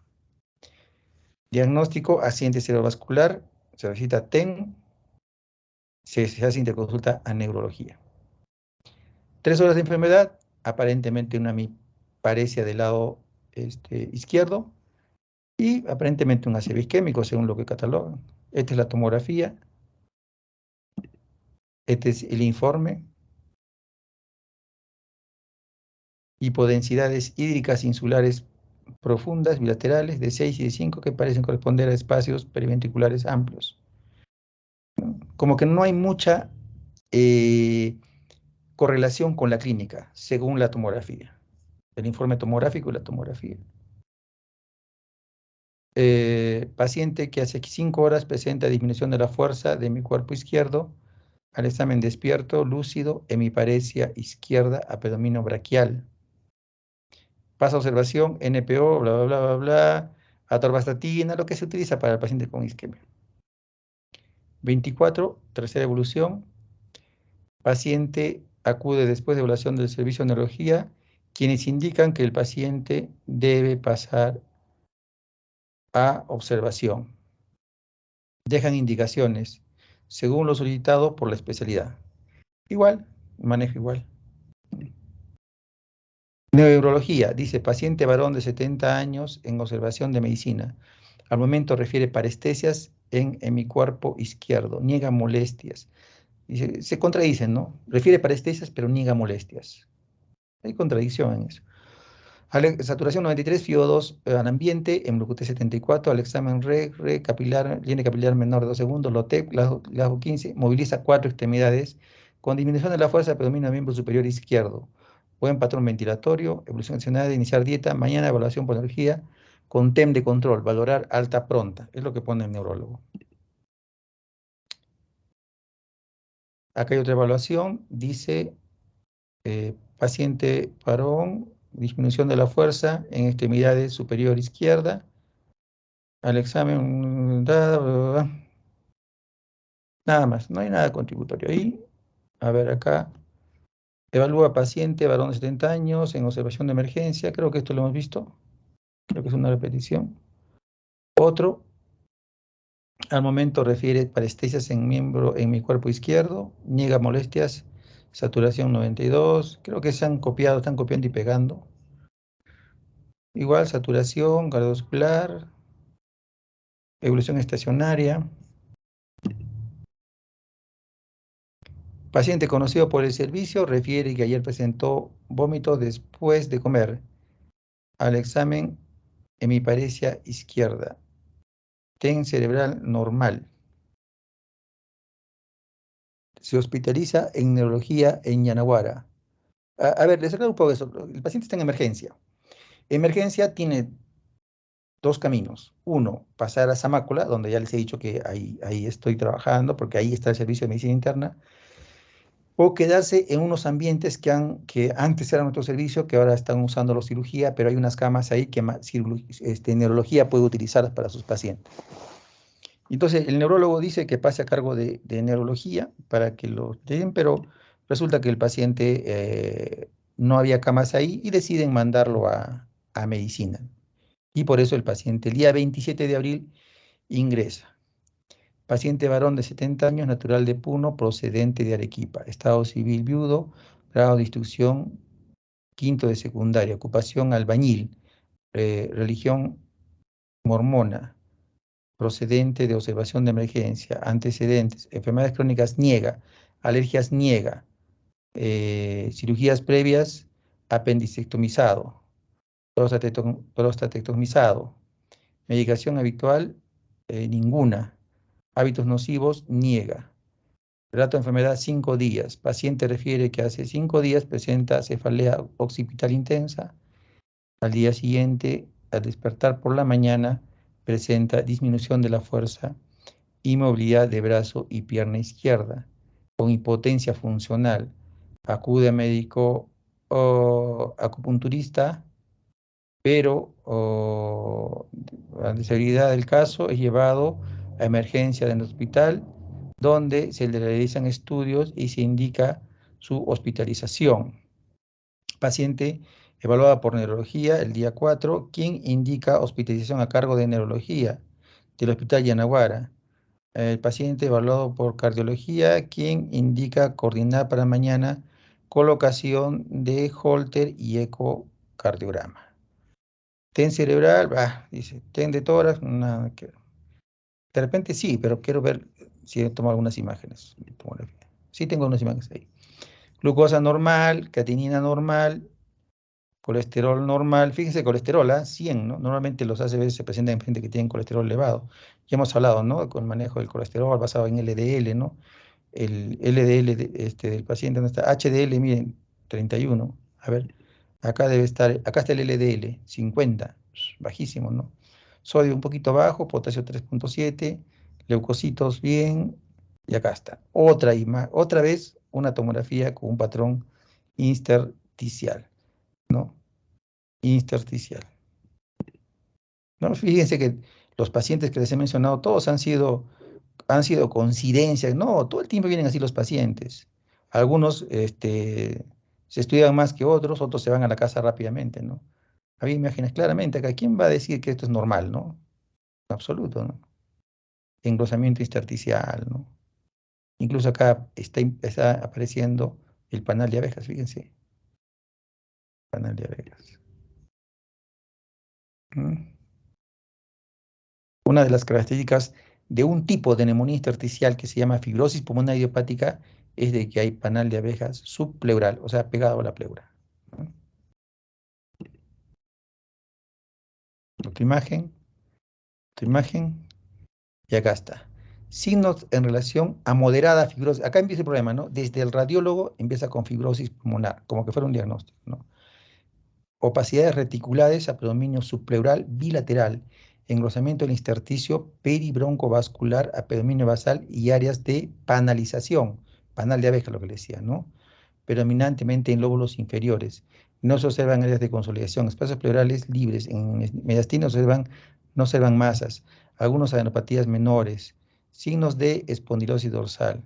Diagnóstico, accidente cerebrovascular, se recita TEN, se hace interconsulta a neurología. 3 horas de enfermedad, aparentemente una hemiparesia del lado izquierdo y aparentemente un ACV isquémico según lo que catalogan. Esta es la tomografía, este es el informe hipodensidades hídricas insulares profundas, bilaterales, de 6 y de 5, que parecen corresponder a espacios periventriculares amplios. Como que no hay mucha correlación con la clínica, según la tomografía, el informe tomográfico y la tomografía. Paciente que hace 5 horas presenta disminución de la fuerza de mi cuerpo izquierdo, al examen despierto, lúcido, hemiparesia izquierda, abdominio braquial. Pasa a observación, NPO, bla, bla, bla, bla, bla, atorvastatina, lo que se utiliza para el paciente con isquemia. 24, tercera evolución. Paciente acude después de evaluación del servicio de neurología, quienes indican que el paciente debe pasar a observación. Dejan indicaciones según lo solicitado por la especialidad. Igual, manejo igual. Neurología, dice paciente varón de 70 años en observación de medicina. Al momento refiere parestesias en mi cuerpo izquierdo, niega molestias. Dice, se contradicen, ¿no? Refiere parestesias, pero niega molestias. Hay contradicción en eso. Saturación 93, FIO2 al ambiente, en Bluetooth 74, al examen capilar, línea capilar menor de 2 segundos, LOTEP, LASO 15, moviliza 4 extremidades, con disminución de la fuerza predomina miembro superior izquierdo. Buen patrón ventilatorio, evolución accionada, iniciar dieta, mañana evaluación por energía, con TEM de control, valorar alta pronta, es lo que pone el neurólogo. Acá hay otra evaluación, dice paciente varón, disminución de la fuerza en extremidades superior izquierda, al examen, nada más, no hay nada contributorio ahí. A ver acá, evalúa paciente varón de 70 años en observación de emergencia, creo que esto lo hemos visto, creo que es una repetición. Otro, al momento refiere parestesias en mi cuerpo izquierdo, niega molestias, saturación 92, creo que se han copiado, están copiando y pegando. Igual, saturación cardiovascular, evolución estacionaria. Paciente conocido por el servicio refiere que ayer presentó vómito después de comer. Al examen, hemiparesia izquierda. TEN cerebral normal. Se hospitaliza en neurología en Yanaguara. A ver, les aclaro un poco eso. El paciente está en emergencia. Emergencia tiene dos caminos. Uno, pasar a Zamácula, donde ya les he dicho que ahí estoy trabajando, porque ahí está el servicio de medicina interna, o quedarse en unos ambientes que antes eran nuestro servicio, que ahora están usando la cirugía, pero hay unas camas ahí que neurología puede utilizar para sus pacientes. Entonces, el neurólogo dice que pase a cargo de neurología para que lo den, pero resulta que el paciente no había camas ahí y deciden mandarlo a medicina. Y por eso el paciente el día 27 de abril ingresa. Paciente varón de 70 años, natural de Puno, procedente de Arequipa. Estado civil viudo, grado de instrucción, quinto de secundaria. Ocupación albañil. Religión mormona. Procedente de observación de emergencia. Antecedentes. Enfermedades crónicas niega. Alergias niega. Cirugías previas, apendicectomizado. Prostatectomizado. Medicación habitual, ninguna. Hábitos nocivos, niega. Relato de enfermedad, 5 días. Paciente refiere que hace 5 días presenta cefalea occipital intensa. Al día siguiente, al despertar por la mañana, presenta disminución de la fuerza y movilidad de brazo y pierna izquierda, con impotencia funcional. Acude a médico acupunturista, pero a la severidad del caso es llevado a emergencia del hospital, donde se le realizan estudios y se indica su hospitalización. Paciente evaluada por neurología el día 4, quien indica hospitalización a cargo de neurología del Hospital Yanaguara. El paciente evaluado por cardiología, quien indica coordinar para mañana colocación de Holter y ecocardiograma. TEN cerebral, dice, TEN de tórax, nada que ver. De repente sí, pero quiero ver si he tomado algunas imágenes de tomografía. Sí tengo unas imágenes ahí. Glucosa normal, creatinina normal, Colesterol normal, fíjense, colesterol, 100, ¿no? Normalmente los ACV se presentan en gente que tienen colesterol elevado. Ya hemos hablado, ¿no? Con manejo del colesterol basado en LDL, ¿no? El LDL del paciente, ¿dónde está? HDL, miren, 31. A ver, acá debe estar, acá está el LDL, 50, bajísimo, ¿no? Sodio un poquito bajo, potasio 3.7, leucocitos bien, y acá está. Otra vez una tomografía con un patrón intersticial, ¿no? Intersticial. ¿No? Fíjense que los pacientes que les he mencionado, todos han sido coincidencias. No, todo el tiempo vienen así los pacientes. Algunos se estudian más que otros, otros se van a la casa rápidamente, ¿no? Había imágenes claramente acá. ¿Quién va a decir que esto es normal, no? En absoluto, ¿no? Engrosamiento intersticial, ¿no? Incluso acá está apareciendo el panal de abejas, fíjense. Panal de abejas. ¿Mm? Una de las características de un tipo de neumonía intersticial que se llama fibrosis pulmonar idiopática es de que hay panal de abejas subpleural, o sea, pegado a la pleura, ¿no? Otra imagen, y acá está. Signos en relación a moderada fibrosis. Acá empieza el problema, ¿no? Desde el radiólogo empieza con fibrosis pulmonar, como que fuera un diagnóstico, ¿no? Opacidades reticulares a predominio subpleural bilateral, engrosamiento del intersticio peribroncovascular a predominio basal y áreas de panalización, panal de abeja, lo que le decía, ¿no? Predominantemente en lóbulos inferiores. No se observan áreas de consolidación, espacios pleurales libres. En mediastina no observan masas, algunos adenopatías menores, signos de espondilosis dorsal.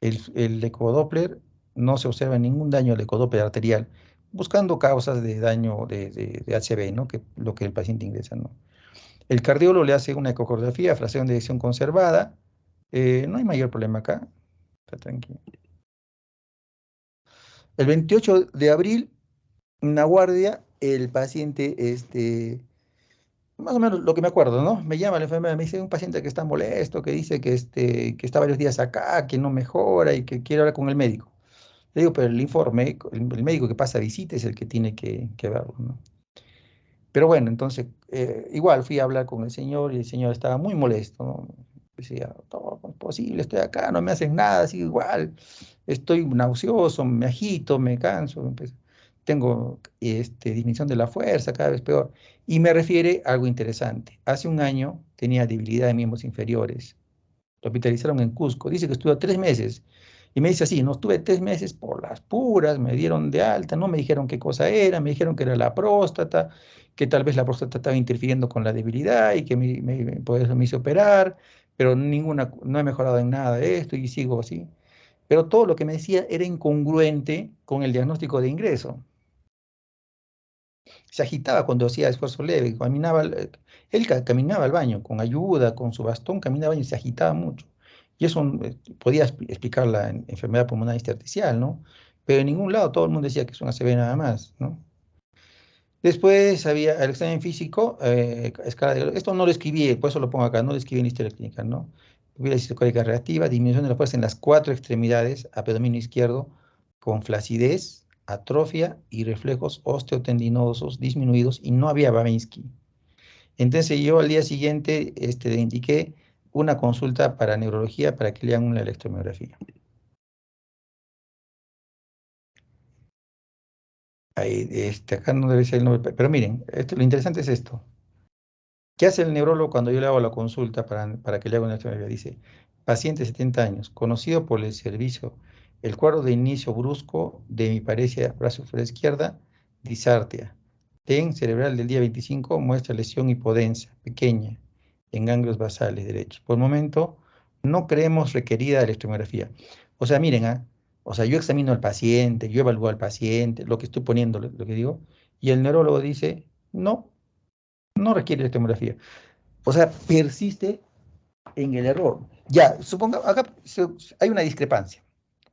El ecodoppler no se observa ningún daño al ecodoppler arterial, buscando causas de daño de HB, ¿no? Que lo que el paciente ingresa, ¿no? El cardiólogo le hace una ecocardiografía, fracción de eyección conservada. No hay mayor problema acá. Está tranquilo. El 28 de abril, en la guardia, el paciente, más o menos lo que me acuerdo, ¿no? Me llama la enfermera, me dice un paciente que está molesto, que dice que está varios días acá, que no mejora y que quiere hablar con el médico. Le digo, pero el informe, el médico que pasa visita es el que tiene que verlo, ¿no? Pero bueno, entonces, igual fui a hablar con el señor y el señor estaba muy molesto, ¿no? Decía, todo es posible, estoy acá, no me hacen nada, sigo igual, estoy nauseoso, me agito, me canso, pues, tengo disminución de la fuerza, cada vez peor. Y me refiere a algo interesante. Hace un año tenía debilidad de miembros inferiores. Lo hospitalizaron en Cusco. Dice que estuvo 3 meses. Y me dice así, no estuve 3 meses por las puras, me dieron de alta, no me dijeron qué cosa era, me dijeron que era la próstata, que tal vez la próstata estaba interfiriendo con la debilidad y que por eso me hice operar, pero no he mejorado en nada de esto y sigo así. Pero todo lo que me decía era incongruente con el diagnóstico de ingreso. Se agitaba cuando hacía esfuerzo leve, él caminaba al baño con ayuda, con su bastón, caminaba al baño y se agitaba mucho. Y eso podía explicar la enfermedad pulmonar intersticial, ¿no? Pero en ningún lado todo el mundo decía que es una ACV nada más, ¿no? Después había el examen físico, esto no lo escribí, por eso lo pongo acá, no lo escribí en la historia clínica, ¿no? Hubiera citocólica reactiva, disminución de la fuerza en las 4 extremidades, abdomen izquierdo, con flacidez, atrofia y reflejos osteotendinosos disminuidos, y no había Babinski. Entonces yo al día siguiente le indiqué una consulta para neurología para que le hagan una electromiografía. Ahí, acá no debe ser el nombre, pero miren, lo interesante es esto. ¿Qué hace el neurólogo cuando yo le hago la consulta para que le haga una electromiografía? Dice, paciente 70 años, conocido por el servicio, el cuadro de inicio brusco de miparesia brazo izquierda, disartia. TEN cerebral del día 25 muestra lesión hipodensa, pequeña, en ganglios basales derechos. Por el momento, no creemos requerida electromiografía. O sea, miren, o sea, yo examino al paciente, yo evalúo al paciente, lo que estoy poniendo, lo que digo, y el neurólogo dice, no requiere electromiografía. O sea, persiste en el error. Ya, suponga, acá hay una discrepancia.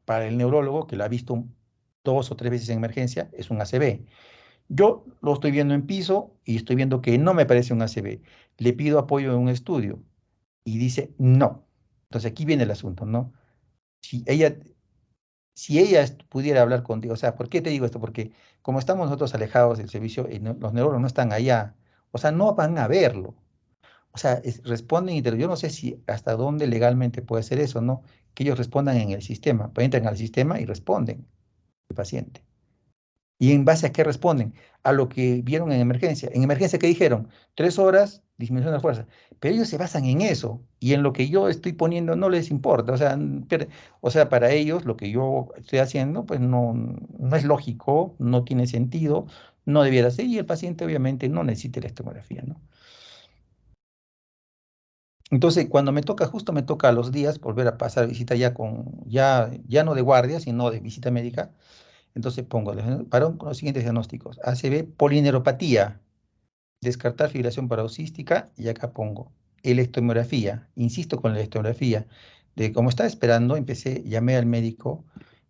Para el neurólogo, que lo ha visto 2 o 3 veces en emergencia, es un ACV. Yo lo estoy viendo en piso y estoy viendo que no me parece un ACV. Le pido apoyo en un estudio y dice no. Entonces aquí viene el asunto, ¿no? Si ella si ella pudiera hablar contigo, o sea, ¿por qué te digo esto? Porque como estamos nosotros alejados del servicio, y los neurólogos no están allá, o sea, no van a verlo. O sea, responden y yo no sé si hasta dónde legalmente puede ser eso, ¿no? Que ellos respondan en el sistema, pues entran al sistema y responden el paciente. ¿Y en base a qué responden? A lo que vieron en emergencia. En emergencia, ¿qué dijeron? 3 horas, disminución de la fuerza. Pero ellos se basan en eso y en lo que yo estoy poniendo no les importa. O sea, para ellos lo que yo estoy haciendo, pues no es lógico, no tiene sentido, no debiera ser y el paciente obviamente no necesita la estomografía, ¿no? Entonces, cuando justo me toca a los días volver a pasar visita ya no de guardia, sino de visita médica. Entonces pongo con los siguientes diagnósticos: ACV, polineuropatía, descartar fibrilación paroxística, y acá pongo electromiografía. Insisto con la electromiografía. Como estaba esperando, llamé al médico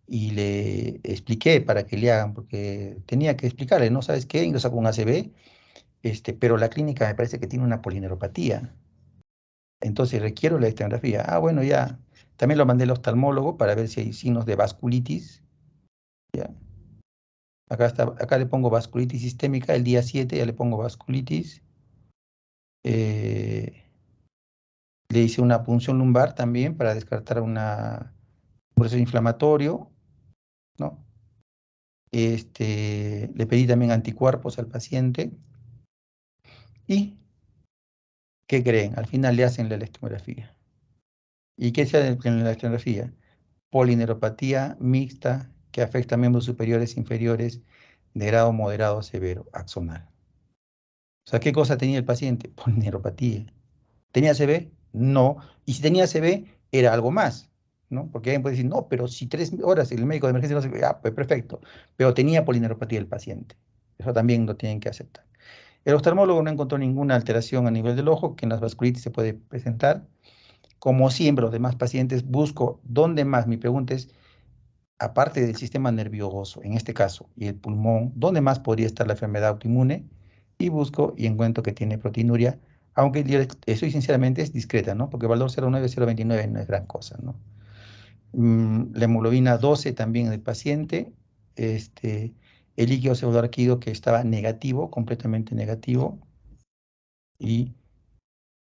y le expliqué para que le hagan, porque tenía que explicarle, ¿no? ¿Sabes qué? Ingresa con ACV, pero la clínica me parece que tiene una polineuropatía. Entonces requiero la electromiografía. Ah, bueno, ya. También lo mandé al oftalmólogo para ver si hay signos de vasculitis. Ya. Acá le pongo vasculitis sistémica, el día 7 ya le pongo vasculitis. Le hice una punción lumbar también para descartar un proceso inflamatorio, ¿no? Le pedí también anticuerpos al paciente. ¿Y qué creen? Al final le hacen la electromiografía. ¿Y qué se hace en la electromiografía? Polineuropatía mixta que afecta a miembros superiores e inferiores de grado moderado a severo, axonal. O sea, ¿qué cosa tenía el paciente? Polineuropatía. ¿Tenía ACV? No. Y si tenía ACV, era algo más, ¿no? Porque alguien puede decir, no, pero si 3 horas el médico de emergencia no se... Ah, pues perfecto. Pero tenía polineuropatía el paciente. Eso también lo tienen que aceptar. El oftalmólogo no encontró ninguna alteración a nivel del ojo, que en las vasculitis se puede presentar. Como siempre, los demás pacientes, busco dónde más. Mi pregunta es, aparte del sistema nervioso, en este caso, y el pulmón, ¿dónde más podría estar la enfermedad autoinmune? Y busco y encuentro que tiene proteinuria, aunque eso sinceramente es discreta, ¿no? Porque el valor 0,9, 0,29 no es gran cosa, ¿no? La hemoglobina 12 también del paciente, el líquido pseudoarquídeo que estaba negativo, completamente negativo, y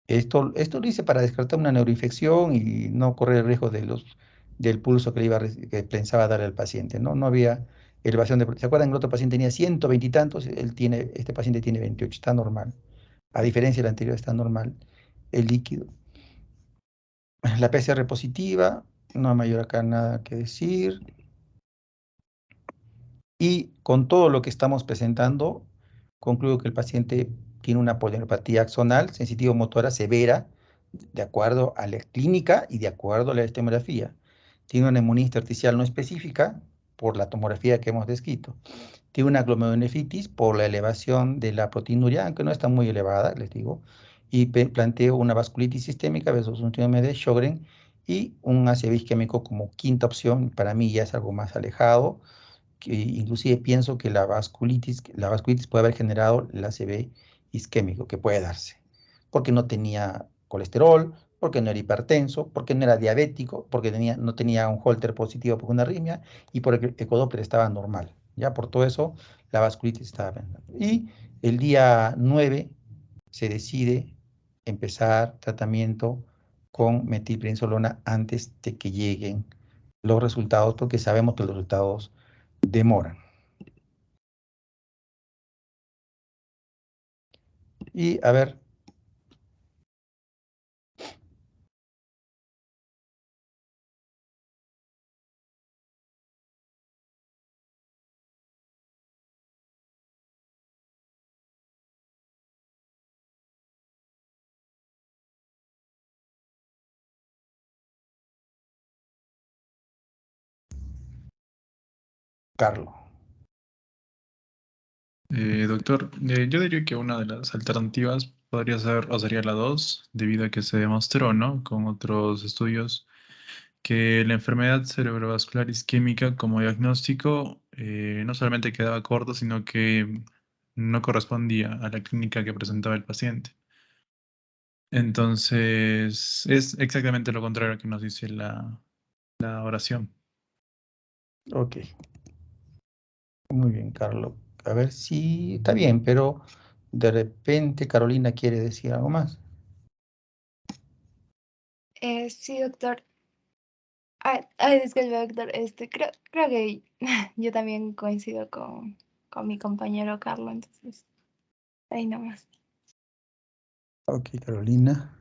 esto lo hice para descartar una neuroinfección y no correr el riesgo del pulso que pensaba dar al paciente, ¿no? No había elevación de... ¿Se acuerdan? El otro paciente tenía 120 y tantos, este paciente tiene 28, está normal. A diferencia del anterior, está normal el líquido. La PCR positiva, no hay mayor acá nada que decir. Y con todo lo que estamos presentando, concluyo que el paciente tiene una polineuropatía axonal sensitivo-motora severa, de acuerdo a la clínica y de acuerdo a la electromiografía. Tiene una neumonía intersticial no específica por la tomografía que hemos descrito. Tiene una glomerulonefritis por la elevación de la proteinuria, aunque no está muy elevada, les digo. Y planteo una vasculitis sistémica versus un síndrome de Sjögren y un ACV isquémico como quinta opción. Para mí ya es algo más alejado, que inclusive pienso que la vasculitis puede haber generado el ACV isquémico, que puede darse, porque no tenía colesterol, porque no era hipertenso, porque no era diabético, porque no tenía un Holter positivo por una arritmia y por el ecodoppler estaba normal. Ya por todo eso, la vasculitis estaba bien. Y el día 9 se decide empezar tratamiento con metilprednisolona antes de que lleguen los resultados, porque sabemos que los resultados demoran. Y a ver, Carlos. Doctor, yo diría que una de las alternativas podría ser, o sería la 2, debido a que se demostró, ¿no? Con otros estudios, que la enfermedad cerebrovascular isquémica como diagnóstico no solamente quedaba corto, sino que no correspondía a la clínica que presentaba el paciente. Entonces, es exactamente lo contrario que nos dice la oración. Ok. Muy bien, Carlos. A ver si está bien, pero de repente Carolina quiere decir algo más. Sí, doctor. Ay, disculpe, doctor. Creo que yo también coincido con mi compañero Carlos, entonces, ahí nomás. Ok, Carolina.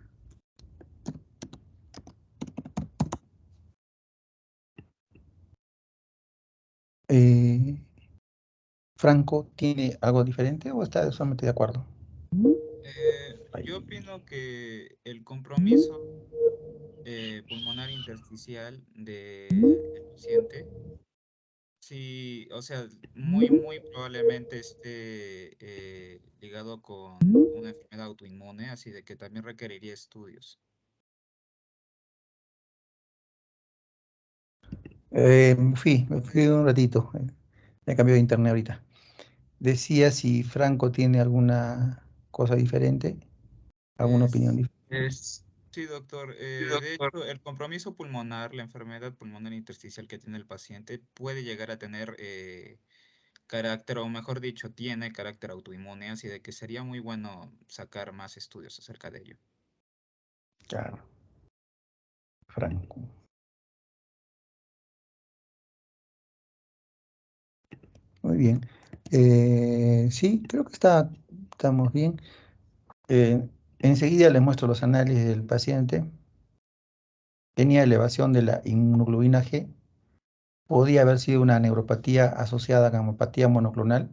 ¿Franco tiene algo diferente o está solamente de acuerdo? Yo opino que el compromiso pulmonar intersticial del paciente, sí, o sea, muy probablemente esté ligado con una enfermedad autoinmune, así de que también requeriría estudios. Me fui un ratito. Me cambió de internet ahorita. Decía si Franco tiene alguna cosa diferente, alguna opinión Es, diferente. sí, doctor. De hecho, el compromiso pulmonar, la enfermedad pulmonar intersticial que tiene el paciente, puede llegar a tener carácter, o mejor dicho, tiene carácter autoinmune, así de que sería muy bueno sacar más estudios acerca de ello. Claro, Franco. Muy bien. Sí, creo que estamos bien. Enseguida les muestro los análisis del paciente. Tenía elevación de la inmunoglobulina G. Podía haber sido una neuropatía asociada a gamopatía monoclonal.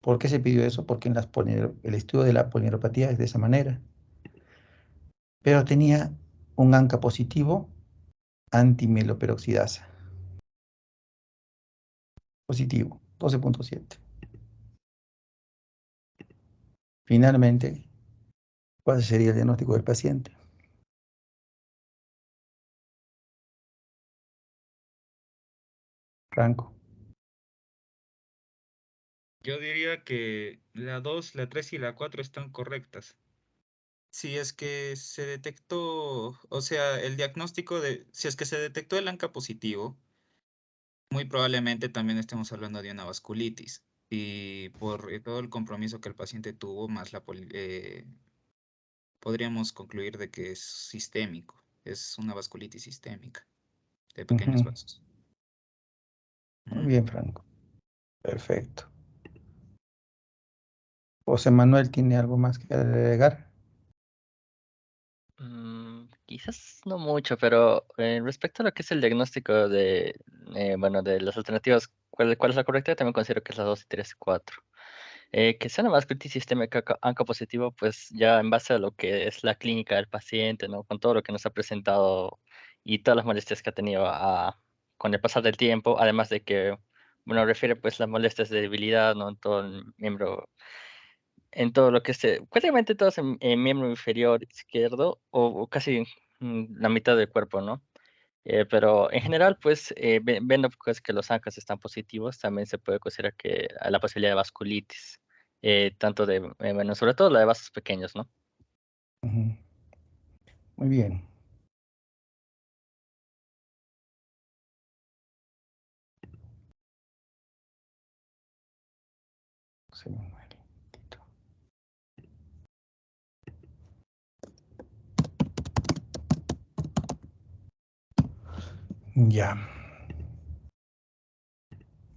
¿Por qué se pidió eso? Porque en el estudio de la polineuropatía es de esa manera. Pero tenía un ANCA positivo antimeloperoxidasa. Positivo, 12.7. Finalmente, ¿cuál sería el diagnóstico del paciente? Franco. Yo diría que la 2, la 3 y la 4 están correctas. Si es que se detectó, o sea, el diagnóstico si es que se detectó el ANCA positivo, muy probablemente también estemos hablando de una vasculitis. Y por todo el compromiso que el paciente tuvo, más podríamos concluir de que es sistémico, es una vasculitis sistémica de pequeños Ujú. vasos. Muy Ujú. bien, Franco. Perfecto. José Manuel tiene algo más que agregar. Quizás no mucho, pero respecto a lo que es el diagnóstico de, bueno, de las alternativas, ¿cuál es la correcta? También considero que es la 2 y 3 y 4. Que sea una vasculitis sistémica ANCA positivo, pues ya en base a lo que es la clínica del paciente, ¿no? Con todo lo que nos ha presentado y todas las molestias que ha tenido con el pasar del tiempo, además de que, bueno, refiere pues las molestias de debilidad, ¿no? En todo el miembro, en todo lo que es, prácticamente todos en miembro inferior izquierdo o casi la mitad del cuerpo, ¿no? Pero en general, pues, viendo pues, que los ANCAs están positivos, también se puede considerar que hay la posibilidad de vasculitis, tanto de, bueno, sobre todo la de vasos pequeños, ¿no? Ujú. Muy bien. José Manuel. Ya.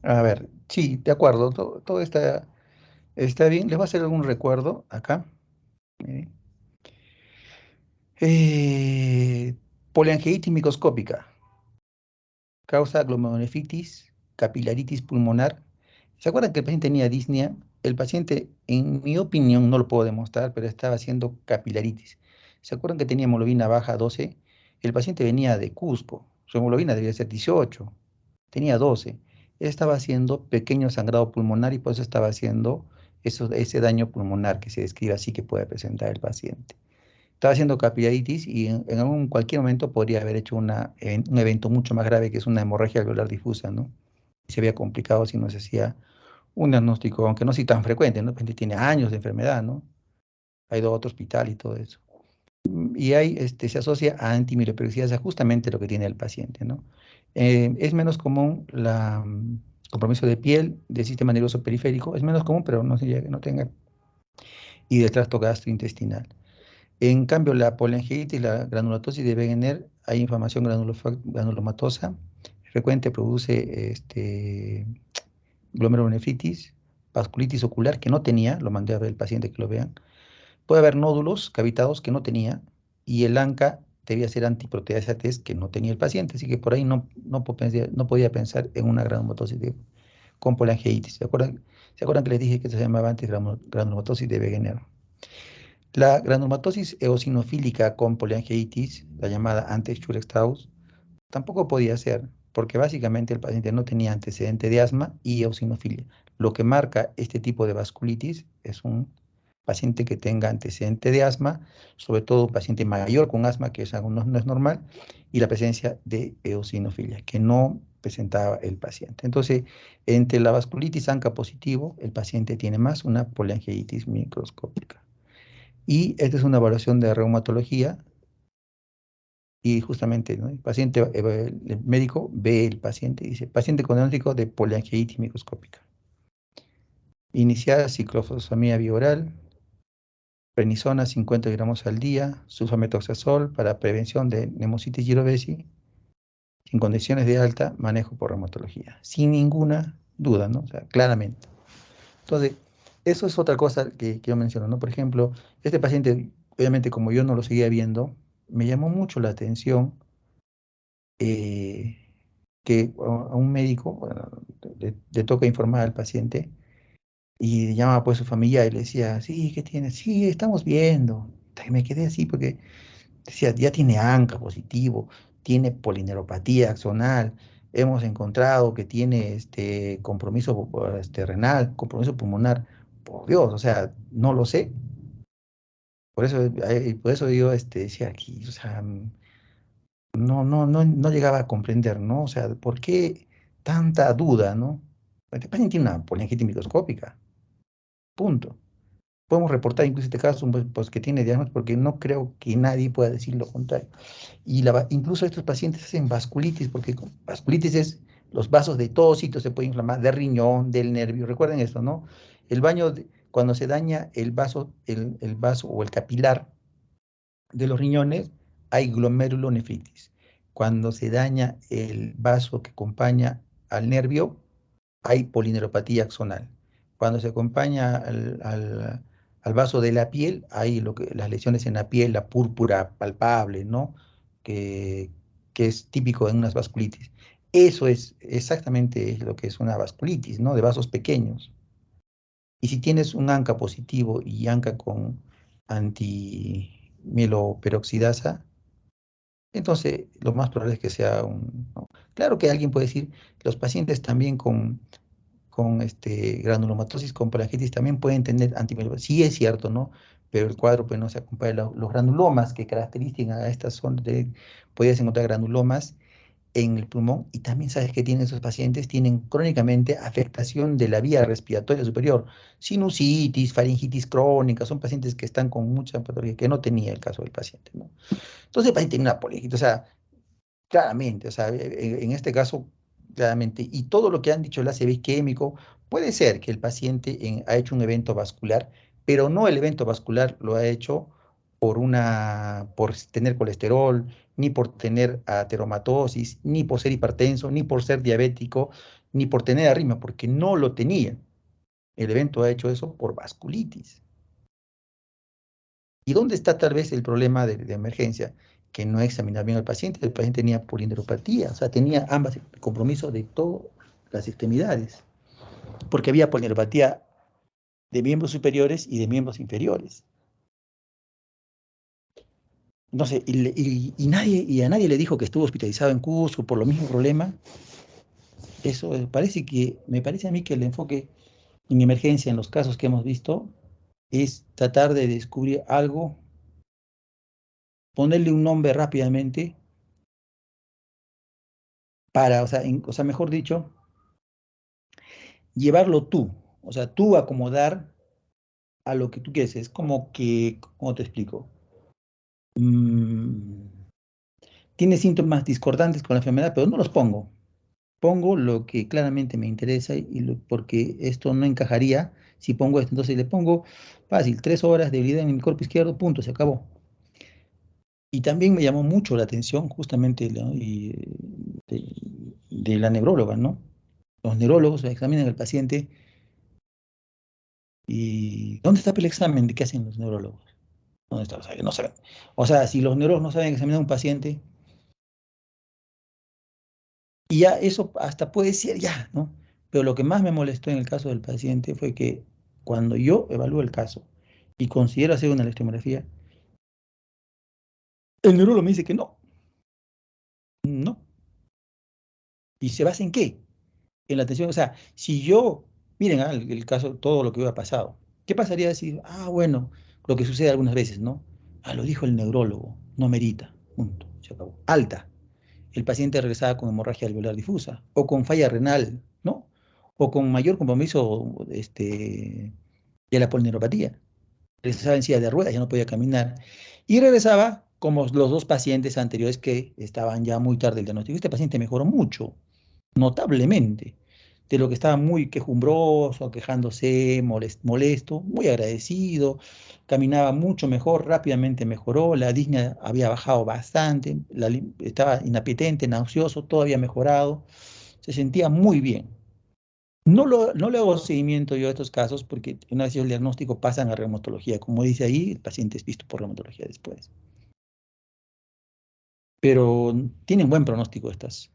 A ver, sí, de acuerdo. Todo está bien. Les voy a hacer algún recuerdo acá. Miren. Poliangiitis microscópica. Causa glomerulonefritis, capilaritis pulmonar. ¿Se acuerdan que el paciente tenía disnea? El paciente, en mi opinión, no lo puedo demostrar, pero estaba haciendo capilaritis. ¿Se acuerdan que tenía hemoglobina baja 12? El paciente venía de Cusco. Su hemoglobina debía ser 18. Tenía 12. Él estaba haciendo pequeño sangrado pulmonar y por eso estaba haciendo ese daño pulmonar que se describe así que puede presentar el paciente. Estaba haciendo capilaritis y cualquier momento podría haber hecho un evento mucho más grave que es una hemorragia alveolar difusa, ¿no? Se había complicado si no se hacía un diagnóstico, aunque no sea tan frecuente, ¿no? La gente tiene años de enfermedad, ¿no? Ha ido a otro hospital y todo eso. Y ahí se asocia a antimiloperoxidasa justamente lo que tiene el paciente, ¿no? Es menos común compromiso de piel, del sistema nervioso periférico, es menos común, pero no significa que no tenga, y del tracto gastrointestinal. En cambio, la poliangiitis, la granulomatosis de Wegener, hay inflamación granulomatosa, frecuente produce glomerulonefritis, vasculitis ocular, que no tenía, lo mandé a ver el paciente que lo vean. Puede haber nódulos cavitados que no tenía, y el ANCA debía ser antiproteasa test que no tenía el paciente, así que por ahí no podía pensar en una granulomatosis con poliangiitis. ¿Se acuerdan que les dije que se llamaba antes granulomatosis de Wegener? La granulomatosis eosinofílica con poliangiitis, la llamada antes Churek-Strauss, tampoco podía ser, porque básicamente el paciente no tenía antecedente de asma y eosinofilia. Lo que marca este tipo de vasculitis es un paciente que tenga antecedente de asma, sobre todo un paciente mayor con asma, que no es normal, y la presencia de eosinofilia, que no presentaba el paciente. Entonces, entre la vasculitis ANCA positivo, el paciente tiene más una poliangiitis microscópica. Y esta es una evaluación de reumatología, y justamente, ¿no? El médico ve el paciente y dice, paciente con diagnóstico de poliangiitis microscópica. Iniciar ciclofosfamida bioral, prednisona 50 gramos al día, sulfamethoxazol para prevención de nemocitis girovesi, en condiciones de alta, manejo por reumatología. Sin ninguna duda, ¿no? O sea, claramente. Entonces, eso es otra cosa que yo menciono, ¿no? Por ejemplo, este paciente, obviamente como yo no lo seguía viendo, me llamó mucho la atención que a un médico, bueno, le toca informar al paciente y llama pues a su familia y le decía, sí, ¿qué tiene? Sí, estamos viendo. Y me quedé así porque decía, ya tiene ANCA positivo, tiene polineuropatía axonal, hemos encontrado que tiene compromiso renal, compromiso pulmonar. Por Dios, o sea, no lo sé. Por eso yo decía aquí, o sea, no llegaba a comprender, ¿no? O sea, ¿por qué tanta duda, no? Este paciente tiene una poliangitis microscópica, punto. Podemos reportar incluso este caso pues, que tiene diagnóstico, porque no creo que nadie pueda decir lo contrario. Y incluso estos pacientes hacen vasculitis, porque vasculitis es los vasos de todos sitios se pueden inflamar, del riñón, del nervio. Recuerden esto, ¿no? Cuando se daña el vaso o el capilar de los riñones, hay glomerulonefritis. Cuando se daña el vaso que acompaña al nervio, hay polineuropatía axonal. Cuando se acompaña al vaso de la piel, hay las lesiones en la piel, la púrpura palpable, ¿no? Que, que es típico en unas vasculitis. Eso es exactamente lo que es una vasculitis, ¿no? De vasos pequeños. Y si tienes un ANCA positivo y ANCA con antimieloperoxidasa, entonces lo más probable es que sea ¿no? Claro que alguien puede decir, los pacientes también con granulomatosis con poliangitis también pueden tener antimieloperoxidasa. Sí es cierto, ¿no? Pero el cuadro pues no se acompaña. Los granulomas que caracterizan a estas podías encontrar granulomas en el pulmón, y también sabes que tienen esos pacientes, tienen crónicamente afectación de la vía respiratoria superior, sinusitis, faringitis crónica, son pacientes que están con mucha patología, que no tenía el caso del paciente, ¿no? Entonces el paciente tiene una poliangitis, o sea, claramente, o sea, en este caso, claramente, y todo lo que han dicho el ACV isquémico, puede ser que el paciente ha hecho un evento vascular, pero no el evento vascular lo ha hecho por tener colesterol, ni por tener ateromatosis, ni por ser hipertenso, ni por ser diabético, ni por tener arritmia, porque no lo tenía. El evento ha hecho eso por vasculitis. ¿Y dónde está tal vez el problema de emergencia? Que no examinar bien al paciente. El paciente tenía polineuropatía, o sea, tenía ambas compromisos de todas las extremidades, porque había polineuropatía de miembros superiores y de miembros inferiores. No sé, y a nadie le dijo que estuvo hospitalizado en Cusco por lo mismo problema. Eso me parece a mí que el enfoque en emergencia en los casos que hemos visto es tratar de descubrir algo, ponerle un nombre rápidamente o sea, mejor dicho, llevarlo tú, o sea, tú acomodar a lo que tú quieres. Es como que, ¿cómo te explico? tiene síntomas discordantes con la enfermedad, pero no los pongo. Pongo lo que claramente me interesa porque esto no encajaría si pongo esto. Entonces le pongo fácil, 3 horas de debilidad en mi cuerpo izquierdo, punto, se acabó. Y también me llamó mucho la atención justamente de la neuróloga, ¿no? Los neurólogos examinan al paciente y ¿dónde está el examen de qué hacen los neurólogos? ¿Dónde está? O sea, que no saben. O sea, si los neurólogos no saben examinar a un paciente, y ya eso hasta puede ser ya, ¿no? Pero lo que más me molestó en el caso del paciente fue que cuando yo evalúo el caso y considero hacer una electromiografía, el neurólogo me dice que no, no. ¿Y se basa en qué? En la atención. O sea, si yo, miren el caso, todo lo que hubiera pasado, ¿qué pasaría si, bueno, lo que sucede algunas veces, ¿no? Lo dijo el neurólogo, no merita, punto, se acabó. Alta. El paciente regresaba con hemorragia alveolar difusa o con falla renal, ¿no? O con mayor compromiso de la polineuropatía. Regresaba en silla de ruedas, ya no podía caminar. Y regresaba como los 2 pacientes anteriores que estaban ya muy tarde el diagnóstico. Este paciente mejoró mucho, notablemente, de lo que estaba muy quejumbroso, quejándose, molesto, muy agradecido, caminaba mucho mejor, rápidamente mejoró, la disnea había bajado bastante, estaba inapetente, nauseoso, todo había mejorado, se sentía muy bien. No le hago seguimiento yo a estos casos porque una vez hecho el diagnóstico pasan a reumatología. Como dice ahí, el paciente es visto por reumatología después. Pero tienen buen pronóstico estas,